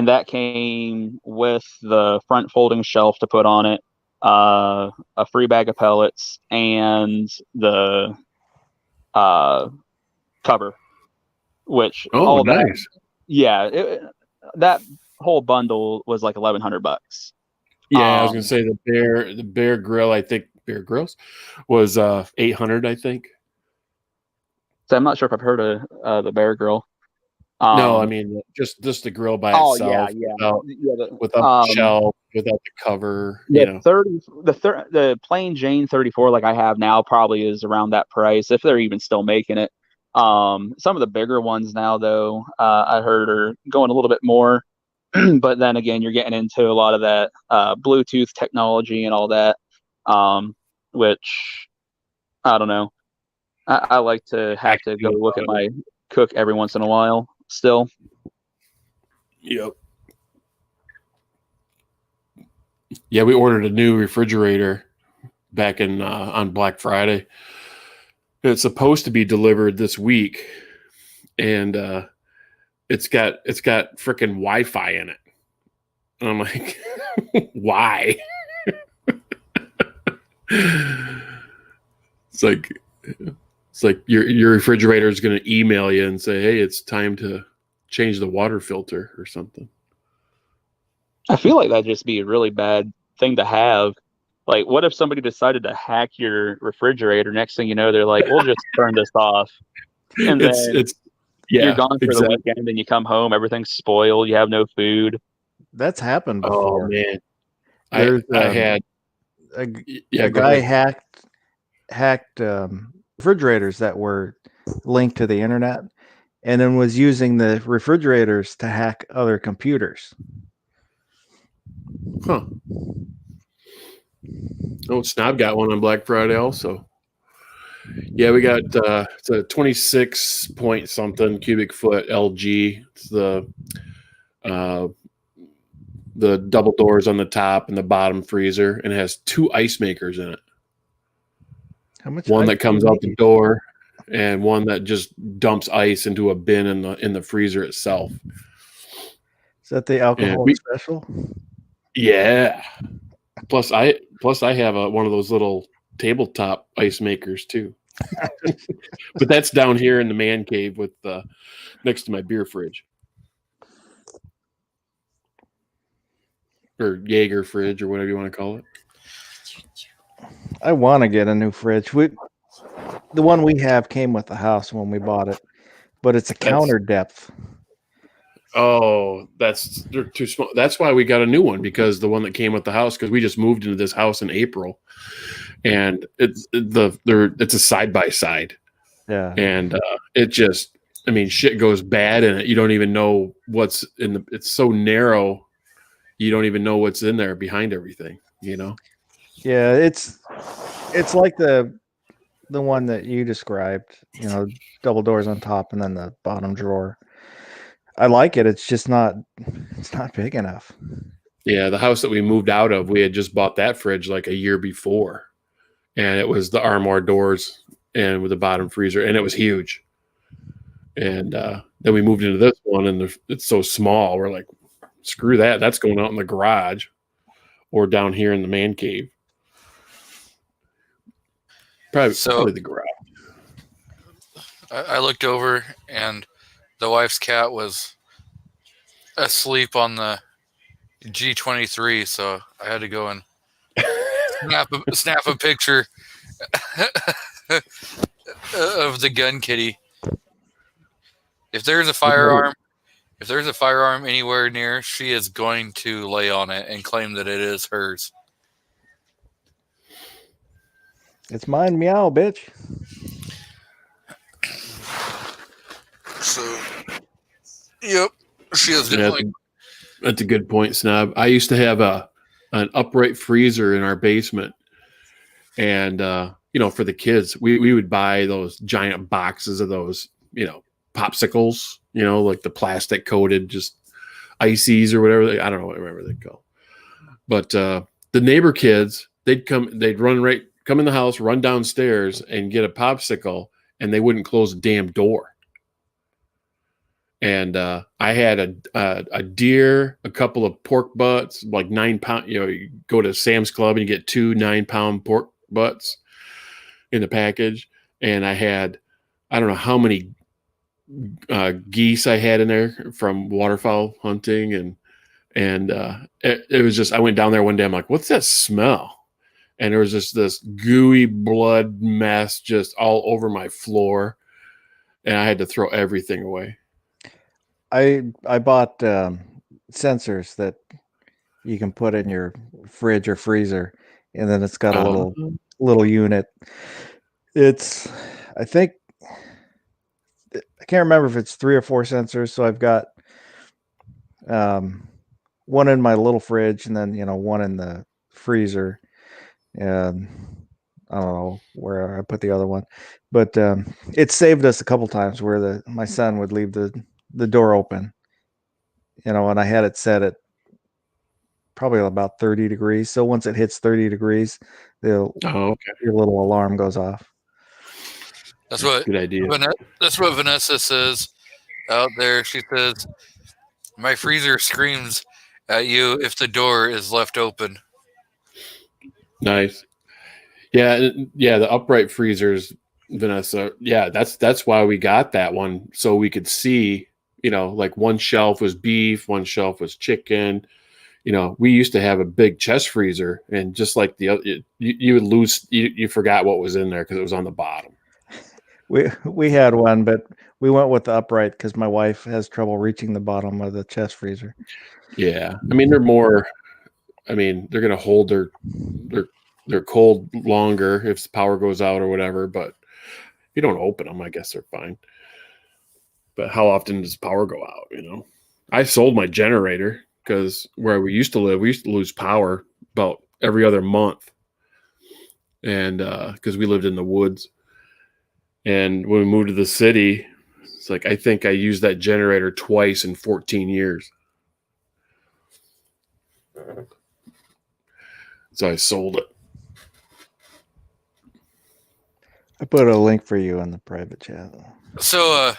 that came with the front folding shelf to put on it, a free bag of pellets, and the cover, which Oh, nice. That whole bundle was like $1,100. Yeah, I was gonna say the Bear Grill. I think Bear Grills was $800. I think. So I'm not sure if I've heard of the Bear Grill. No, I mean just the grill by itself. Without the shelf, without the cover. The plain Jane 34 like I have now probably is around that price if they're even still making it. Some of the bigger ones now though, I heard are going a little bit more. But then again, you're getting into a lot of that Bluetooth technology and all that, which I don't know. I like to have to go look at my cook every once in a while still. Yep. Yeah, we ordered a new refrigerator back in on Black Friday. it's supposed to be delivered this week, and it's got freaking Wi-Fi in it. And I'm like, why? It's like your refrigerator is going to email you and say, hey, it's time to change the water filter or something. I feel like that'd just be a really bad thing to have. Like, what if somebody decided to hack your refrigerator? Next thing you know, they're like, we'll just turn this off. And then you're gone for the weekend, and you come home, everything's spoiled, you have no food. That's happened Oh before. man, There's, I had a go guy ahead. hacked refrigerators that were linked to the internet, and then was using the refrigerators to hack other computers. Huh. Oh, Snob got one on Black Friday also. Yeah, we got it's a 26 point something cubic foot LG. It's the double doors on the top and the bottom freezer, and it has 2 ice makers in it. How much? One ice that comes do you out the need? door, and one that just dumps ice into a bin in the freezer itself. Is that the alcohol special? Yeah. Plus I have one of those little tabletop ice makers too. But that's down here in the man cave with next to my beer fridge. Or Jaeger fridge or whatever you want to call it. I want to get a new fridge. The one we have came with the house when we bought it, but it's a counter depth. Oh, they're too small. That's why we got a new one, because the one that came with the house, because we just moved into this house in April, and it's a side by side. Yeah, and it just, I mean, shit goes bad in it. You don't even know what's in the. It's so narrow, you don't even know what's in there behind everything. You know. Yeah, it's like the one that you described. You know, double doors on top and then the bottom drawer. I like it. It's just not big enough. Yeah, the house that we moved out of, we had just bought that fridge like a year before, and it was the armoire doors and with the bottom freezer, and it was huge. And then we moved into this one, and it's so small. We're like, screw that. That's going out in the garage or down here in the man cave. Probably the garage. I looked over, and the wife's cat was asleep on the G23, so I had to go and snap a picture of the gun kitty. If there's a firearm anywhere near, she is going to lay on it and claim that it is hers. It's mine, meow, bitch. So, yep, she is definitely. That's a good point, Snob. I used to have an upright freezer in our basement, and for the kids, we would buy those giant boxes of those, popsicles, like the plastic coated, just ices or whatever. I don't know whatever they call. But the neighbor kids, they'd come in the house, run downstairs, and get a popsicle, and they wouldn't close the damn door. And I had a deer, a couple of pork butts, like 9 pound. You go to Sam's Club and you get 2 9-pound pork butts in the package. And I had, I don't know how many geese I had in there from waterfowl hunting, and it was just, I went down there one day. I'm like, what's that smell? And there was just this gooey blood mess just all over my floor, and I had to throw everything away. I bought sensors that you can put in your fridge or freezer, and then it's got a little unit. It's, I think, I can't remember if it's 3 or 4 sensors. So I've got one in my little fridge, and then one in the freezer. And I don't know where I put the other one, but it saved us a couple times where my son would leave the door open, and I had it set at probably about 30 degrees. So once it hits 30 degrees, your little alarm goes off. That's what Good idea. That's what Vanessa says out there. She says, "My freezer screams at you if the door is left open." Nice. Yeah, yeah, the upright freezers, Vanessa. Yeah, that's why we got that one, so we could see, like one shelf was beef, one shelf was chicken. We used to have a big chest freezer, and just like the other, you would lose, you forgot what was in there because it was on the bottom. We had one, but we went with the upright because my wife has trouble reaching the bottom of the chest freezer. Yeah, I mean they're going to hold their cold longer if the power goes out or whatever. But if you don't open them, I guess they're fine. But how often does power go out? I sold my generator because where we used to live, we used to lose power about every other month, and because we lived in the woods. And when we moved to the city, it's like I think I used that generator twice in 14 years. So I sold it. I put a link for you in the private chat. So,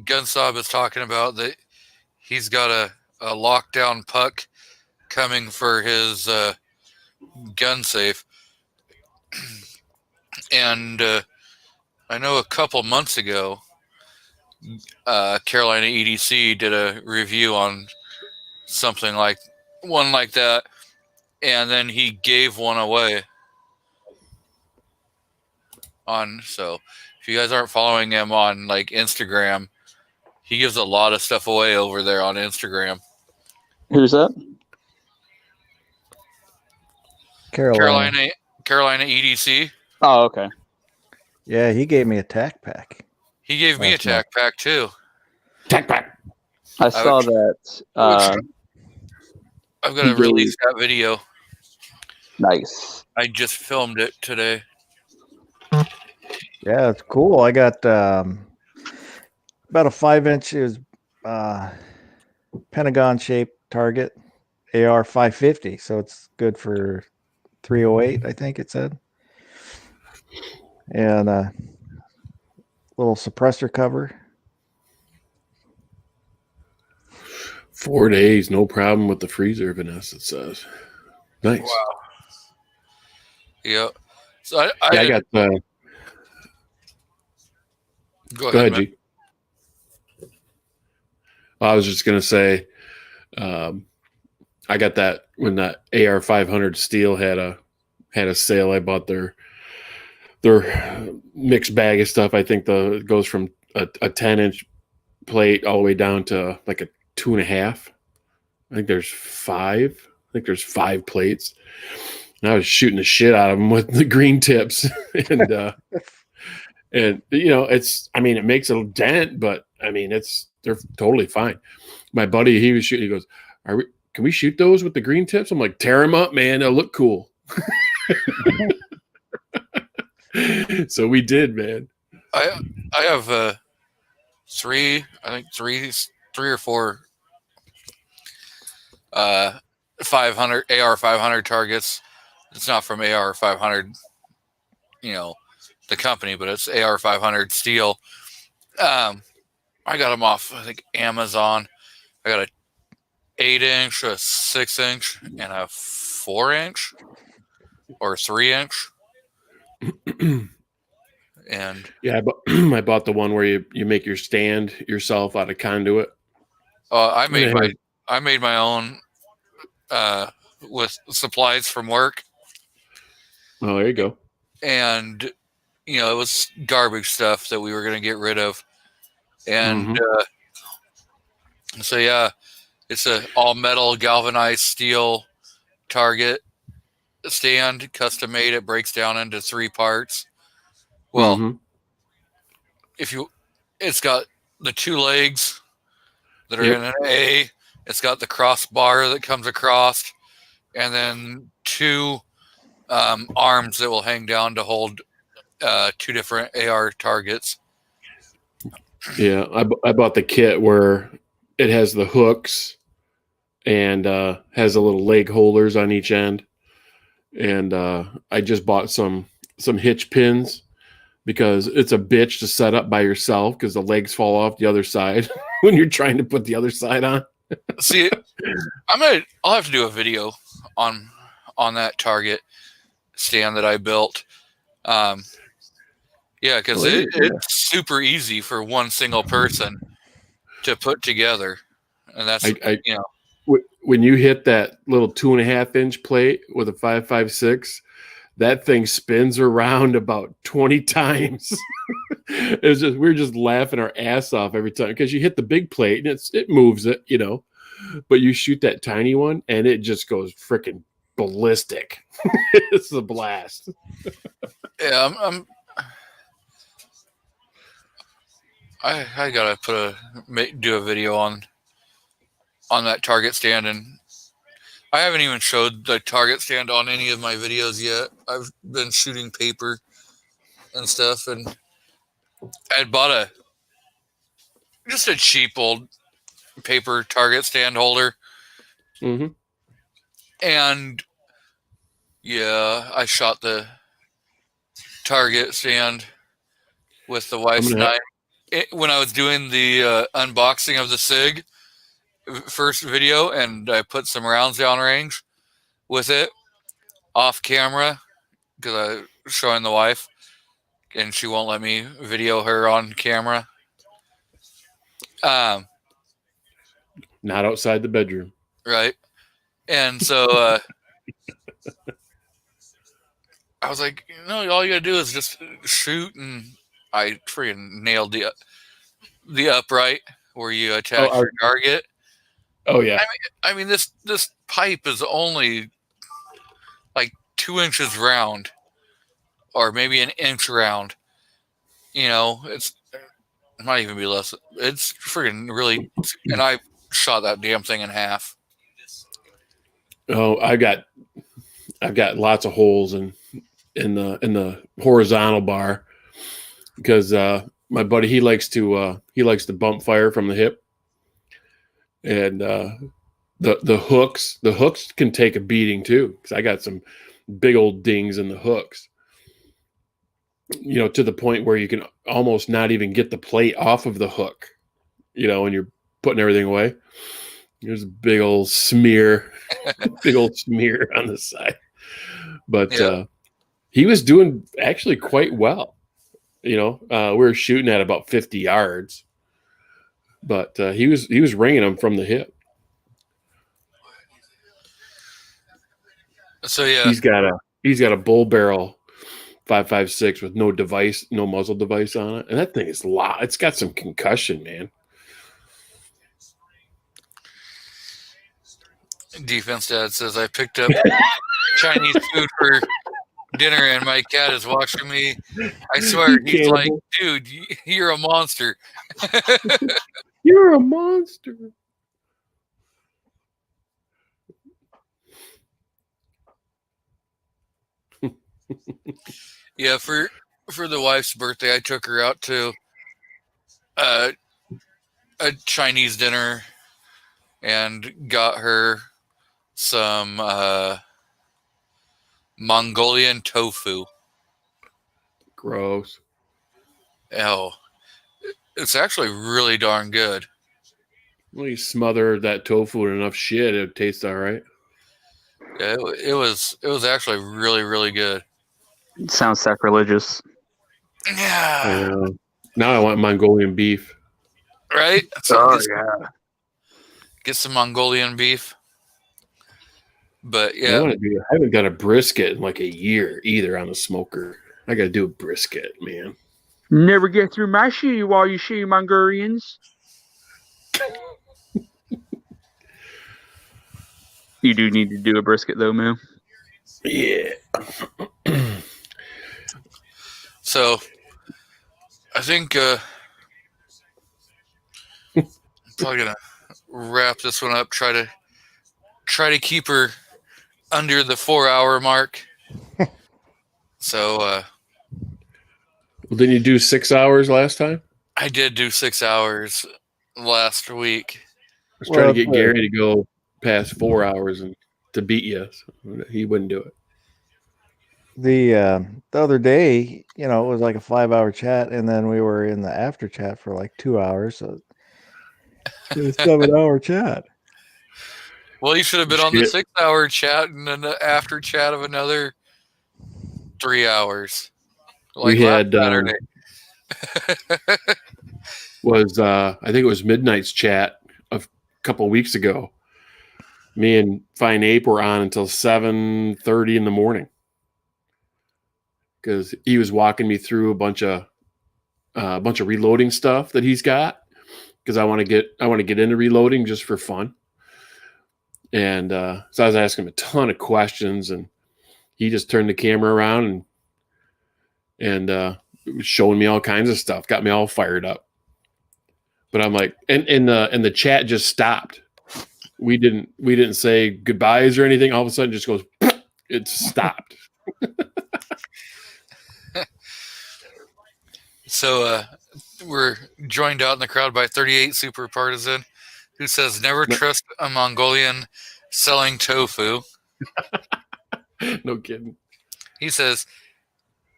Gunsob is talking about that he's got a lockdown puck coming for his gun safe. And I know a couple months ago, Carolina EDC did a review on something like that, and then he gave one away. So if you guys aren't following him on like Instagram, he gives a lot of stuff away over there on Instagram. Who's that? Carolina. Carolina EDC. Oh, okay. Yeah, he gave me a tack pack. He gave me a tack pack too. Tack pack. I saw that. I've got to release that video. Nice. I just filmed it today. Yeah, it's cool. I got about a 5-inch pentagon shaped target, AR 550. So it's good for 308, I think it said. And a little suppressor cover. 4 days, no problem with the freezer, Vanessa says. Nice. Wow. Yeah. So I got the. Go ahead, G. I was just gonna say, I got that when that AR 500 steel had a sale. I bought their mixed bag of stuff. I think it goes from a 10-inch plate all the way down to like a 2.5. I think there's 5. I think there's 5 plates. And I was shooting the shit out of them with the green tips, and it makes a dent, but they're totally fine. My buddy, he was shooting. He goes, can we shoot those with the green tips? I'm like, tear them up, man. They'll look cool. So we did, man. I have three or four 500 AR 500 targets. It's not from AR 500, the company, but it's AR 500 steel. I got them off, I think, Amazon. I got a 8-inch, a 6-inch, and a 4-inch or 3-inch. And yeah, I bought the one where you make your stand yourself out of conduit. I made my own with supplies from work. Oh, there you go. And it was garbage stuff that we were going to get rid of. And so yeah, it's a all metal galvanized steel target stand, custom made. It breaks down into 3 parts. Well, it's got the 2 legs that are in an A. It's got the crossbar that comes across, and then 2 arms that will hang down to hold 2 different AR targets. Yeah, I bought the kit where it has the hooks and has the little leg holders on each end, and I just bought some hitch pins because it's a bitch to set up by yourself because the legs fall off the other side when you're trying to put the other side on. See, I'll have to do a video on that target stand that I built. Yeah, because it's super easy for one single person to put together, and that's you know. When you hit that little 2.5-inch plate with a 5.56, that thing spins around about 20 times. We're just laughing our ass off every time because you hit the big plate and it moves it, you know, but you shoot that tiny one and it just goes freaking ballistic. It's a blast. Yeah, I gotta do a video on that target stand, and I haven't even showed the target stand on any of my videos yet. I've been shooting paper and stuff, and I bought just a cheap old paper target stand holder. Mm-hmm. And yeah, I shot the target stand with the wife's knife. When I was doing the unboxing of the SIG first video, and I put some rounds downrange with it off camera because I was showing the wife, and she won't let me video her on camera. Not outside the bedroom. Right. And so I was like, all you gotta do is just shoot, and I freaking nailed the upright where you attach your target. Oh yeah. I mean this pipe is only like 2 inches round, or maybe an inch round. It might even be less. It's freaking really, and I shot that damn thing in half. Oh, I've got lots of holes in the horizontal bar because my buddy he likes to bump fire from the hip, and the hooks can take a beating too because I got some big old dings in the hooks. To the point where you can almost not even get the plate off of the hook. When you're putting everything away, there's a big old smear on the side. But he was doing actually quite well. We were shooting at about 50 yards, but he was ringing them from the hip. So yeah, he's got a bull barrel 5.56 with no muzzle device on it, and that thing is loud. It's got some concussion, man. Defense Dad says I picked up Chinese food for dinner and my cat is watching me. I swear he's like, dude, you're a monster. You're a monster. Yeah, for the wife's birthday, I took her out to a Chinese dinner and got her some Mongolian tofu. Gross. Oh, it's actually really darn good. Well, you smother that tofu in enough shit, it tastes all right. Yeah, it was actually really, really good. It sounds sacrilegious. Yeah. Now I want Mongolian beef. Right? So yeah. Get some Mongolian beef. But yeah. I haven't got a brisket in like a year either on the smoker. I got to do a brisket, man. Never get through my shoe while you shoe Mongolians. You do need to do a brisket though, Moo. Yeah. So I think I'm probably gonna wrap this one up. Try to keep her under the 4-hour mark. So well, didn't you do 6 hours last time? I did do 6 hours last week. I was trying to get Gary to go past 4 hours and to beat you. So he wouldn't do it. The other day, it was like a 5-hour chat, and then we were in the after chat for like 2 hours. So it's a 7-hour chat. Well, you should have been on the Shit. 6-hour chat and then the after chat of another 3 hours. Like We last had Saturday. I think it was Midnight's chat a couple weeks ago. Me and Fine Ape were on until 7:30 in the morning because he was walking me through a bunch of reloading stuff that he's got because I want to get into reloading just for fun. And so I was asking him a ton of questions, and he just turned the camera around and was showing me all kinds of stuff, got me all fired up. But I'm like, and the chat just stopped. We didn't say goodbyes or anything. All of a sudden, it just goes. It stopped. So we're joined out in the crowd by 38 Super Partisan, who says, never trust a Mongolian selling tofu. No kidding. He says,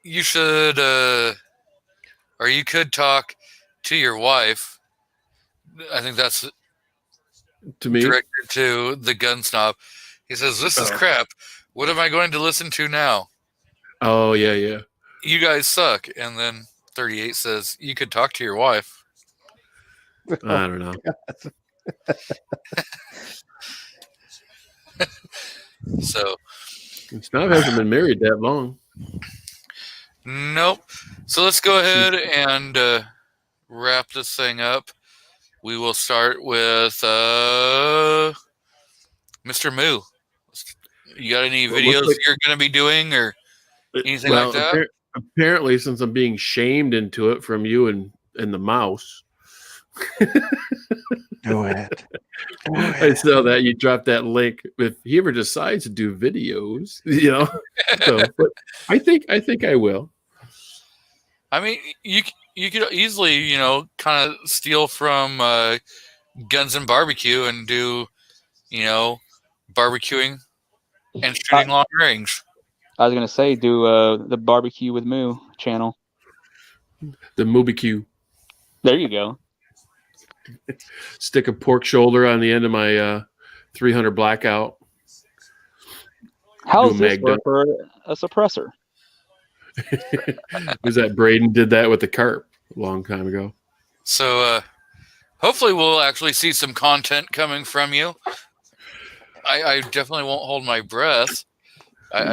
you should, or you could talk to your wife. I think that's To me, directed to the gun snob. He says, this is crap. What am I going to listen to now? oh yeah. You guys suck. And then 38 says, you could talk to your wife. I don't know. So, Snob hasn't been married that long. nope. So let's go ahead and wrap this thing up. We will start with Mr. Moo. You got any Well, it looks videos like- you're going to be doing or anything like that? Apparently, since I'm being shamed into it from you and the mouse, Do it. I saw that you dropped that link. If he ever decides to do videos, So, but I think I will. I mean, you could easily, kind of steal from Guns and Barbecue and do, barbecuing and shooting long range. I was gonna say do the barbecue with Moo channel. The Mubicue. There you go. Stick a pork shoulder on the end of my 300 blackout. How's Do this Magda. work for a suppressor? Was that Braden did that with the carp a long time ago? So hopefully we'll actually see some content coming from you. I definitely won't hold my breath.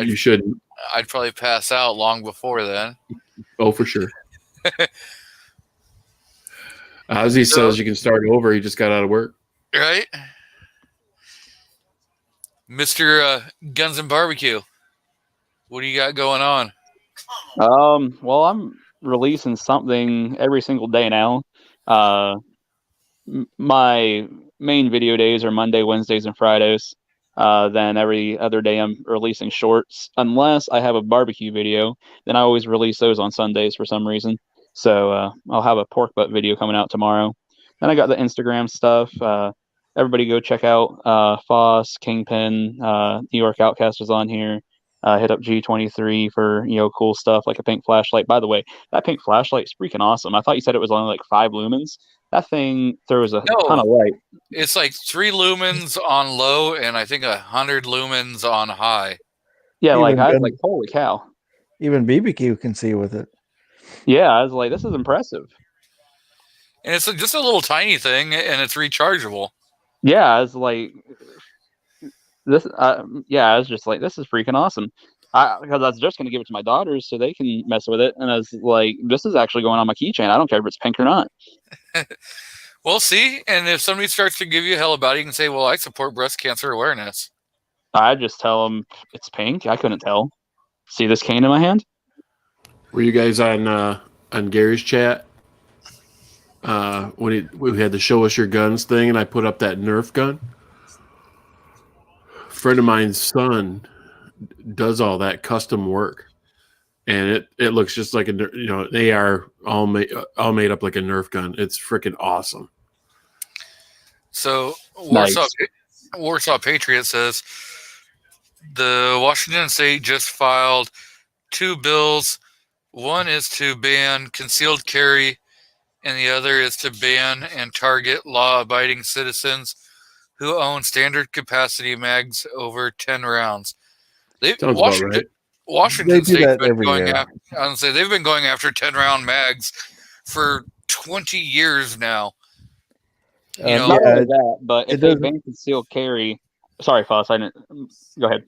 You shouldn't. I'd probably pass out long before then. Oh, for sure. Ozzy says you can start over. He just got out of work. Right? Mr. Guns and Barbecue, what do you got going on? Well, I'm releasing something every single day now. My main video days are Monday, Wednesdays, and Fridays. Then every other day I'm releasing shorts. Unless I have a barbecue video, then I always release those on Sundays for some reason. So I'll have a pork butt video coming out tomorrow. Then I got the Instagram stuff. Everybody go check out Foss, Kingpin, New York Outcast is on here. Hit up G23 for cool stuff like a pink flashlight. By the way, that pink flashlight is freaking awesome. I thought you said it was only like 5 lumens. That thing throws a ton of light. It's like 3 lumens on low and I think 100 lumens on high. Yeah, Even like I was Ben- like, holy cow. Even BBQ can see with it. Yeah, I was like, this is impressive. And it's just a little tiny thing and it's rechargeable. Yeah, I was like, this. I was just like, this is freaking awesome. Because I was just going to give it to my daughters so they can mess with it, and I was like, this is actually going on my keychain. I don't care if it's pink or not. Well, see, and if somebody starts to give you hell about it, you can say, well, I support breast cancer awareness. I just tell them it's pink. I couldn't tell. See this cane in my hand? Were you guys on Gary's chat when we had the show us your guns thing, and I put up that Nerf gun? A friend of mine's son does all that custom work, and it looks just like an AR all made up like a Nerf gun. It's freaking awesome. So Nice. Warsaw Patriot says the Washington State just filed two bills. One is to ban concealed carry, and the other is to ban and target law-abiding citizens who own standard capacity mags over 10 rounds. Sounds about right. Washington They do State's that been every going year. after. I would say they've been going after 10-round mags for 20 years now. You know, Not Yeah, only that, but it if they doesn't- ban concealed carry, sorry, Foss, I didn't. Go ahead.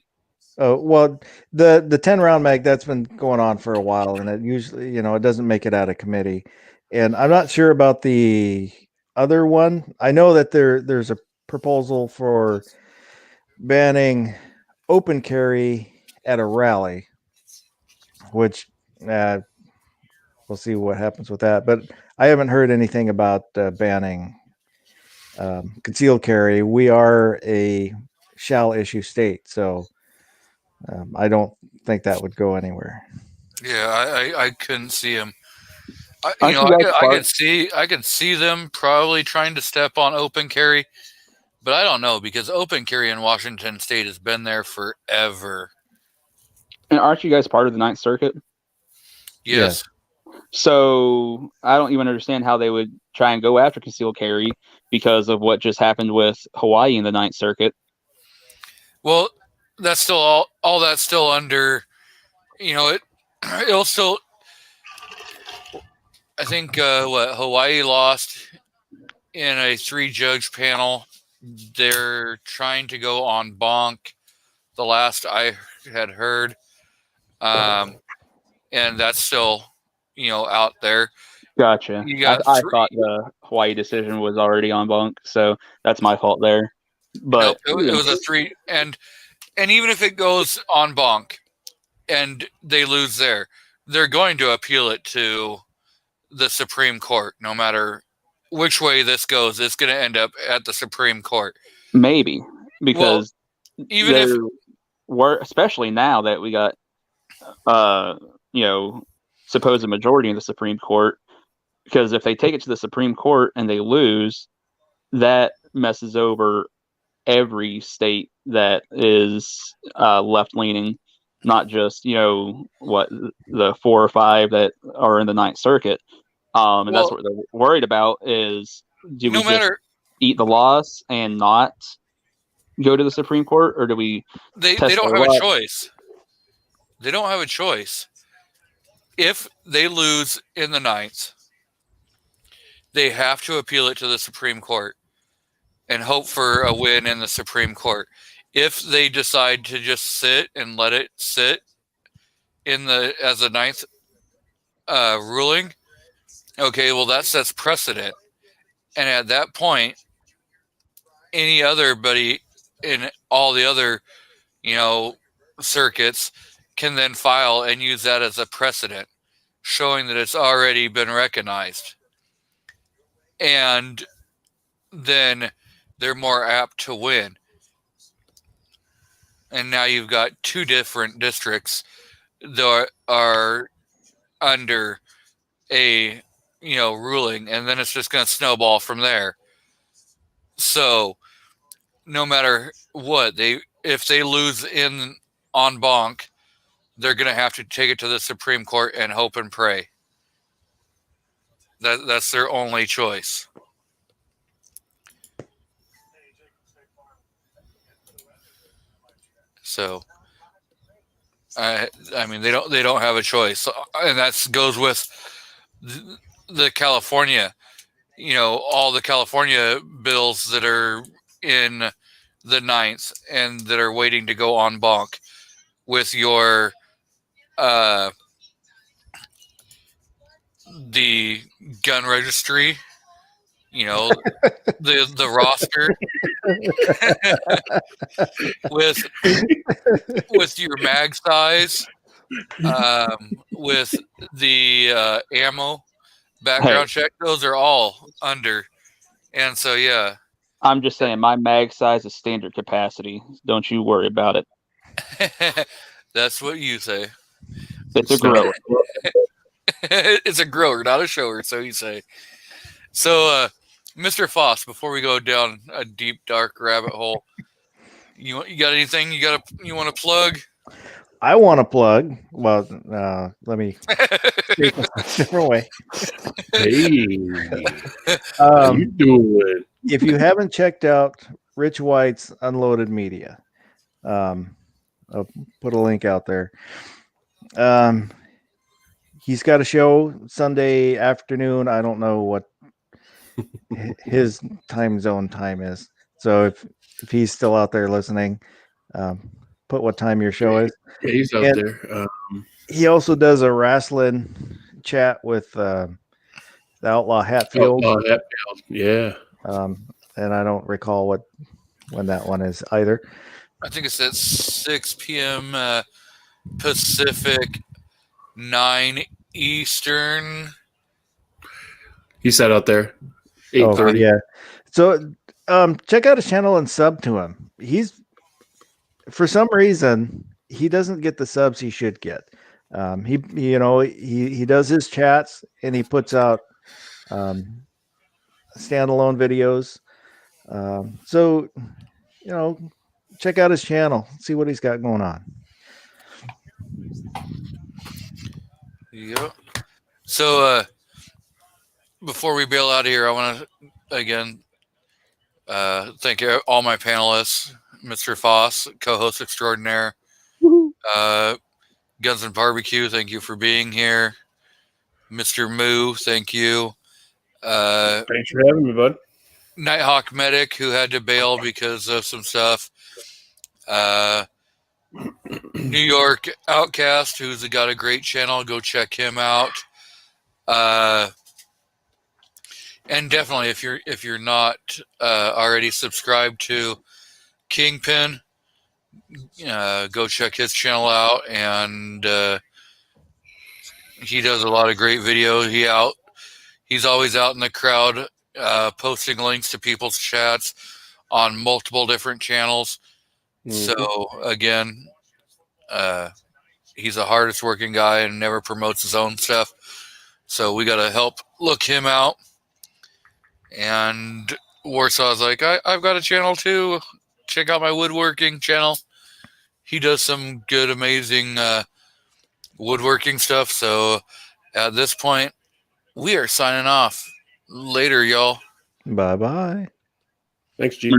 Oh, well, the 10-round mag, that's been going on for a while, and it usually, it doesn't make it out of committee. And I'm not sure about the other one. I know that there's a proposal for banning open carry at a rally, which we'll see what happens with that. But I haven't heard anything about banning concealed carry. We are a shall issue state, so I don't think that would go anywhere. yeah, I couldn't see him. Aren't you guys I could see them probably trying to step on open carry, but I don't know because open carry in Washington State has been there forever. And aren't you guys part of the Ninth Circuit? Yes. So I don't even understand how they would try and go after concealed carry because of what just happened with Hawaii in the Ninth Circuit. Well, that's still all that's still under, it'll still. I think Hawaii lost in a 3-judge panel. They're trying to go on bonk. The last I had heard, and that's still out there. Gotcha. You got I thought the Hawaii decision was already on bunk, so that's my fault there. But Nope, it was a 3, and even if it goes on bonk and they lose there, they're going to appeal it to the Supreme Court. No matter which way this goes, it's going to end up at the Supreme Court. maybe because Even if we're especially now that we got supposed majority in the Supreme Court, because if they take it to the Supreme Court and they lose, that messes over every state that is left leaning, not just the 4 or 5 that are in the Ninth Circuit. And that's what they're worried about is do we just eat the loss and not go to the Supreme Court, or do we they don't have a choice. They don't have a choice. If they lose in the Ninth, they have to appeal it to the Supreme Court and hope for a win in the Supreme Court. If they decide to just sit and let it sit as the Ninth ruling, okay, well that sets precedent, and at that point, any other buddy in all the other, circuits can then file and use that as a precedent, showing that it's already been recognized, and then they're more apt to win. And now you've got 2 different districts that are under a ruling, and then it's just going to snowball from there. So no matter what, if they lose on bonk, they're going to have to take it to the Supreme Court and hope and pray. That's their only choice. So I mean they don't have a choice, and that goes with the California, all the California bills that are in the Ninth and that are waiting to go on bonk with your the gun registry, the roster with your mag size, with the ammo background check. Those are all under, and so yeah. I'm just saying my mag size is standard capacity. Don't you worry about it. That's what you say. It's a grower. It's a grower, not a shower, so you say. So, Mr. Foss, before we go down a deep, dark rabbit hole, you got anything you want to plug? I want to plug. Well, let me speak a different way. Hey, how you doing? If you haven't checked out Rich White's Unloaded Media, I'll put a link out there. He's got a show Sunday afternoon. I don't know what his time zone time is. So if he's still out there listening, put what time your show is. Yeah, he's out And there. he also does a wrestling chat with the Outlaw Hatfield. Hatfield. Yeah. And I don't recall when that one is either. I think it's at 6 p.m. Pacific, 9 Eastern. He sat out there. 8:30. Yeah. So check out his channel and sub to him. He's, for some reason, he doesn't get the subs he should get. He does his chats and he puts out standalone videos. So check out his channel, see what he's got going on. Yep. So before we bail out of here, I want to again thank all my panelists, Mr. Foss, co-host extraordinaire, Guns and Barbecue, thank you for being here. Mr. Moo, thank you. Thanks for having me, bud. Nighthawk Medic, who had to bail because of some stuff. New York Outcast, who's got a great channel. Go check him out. And definitely, if you're not already subscribed to Kingpin, go check his channel out. And he does a lot of great videos. He's always out in the crowd, posting links to people's chats on multiple different channels. So again, he's the hardest working guy and never promotes his own stuff. So we got to help look him out. And Warsaw's like, I've got a channel too. Check out my woodworking channel. He does some good, amazing woodworking stuff. So at this point, we are signing off. Later, y'all. Bye-bye. Thanks, G.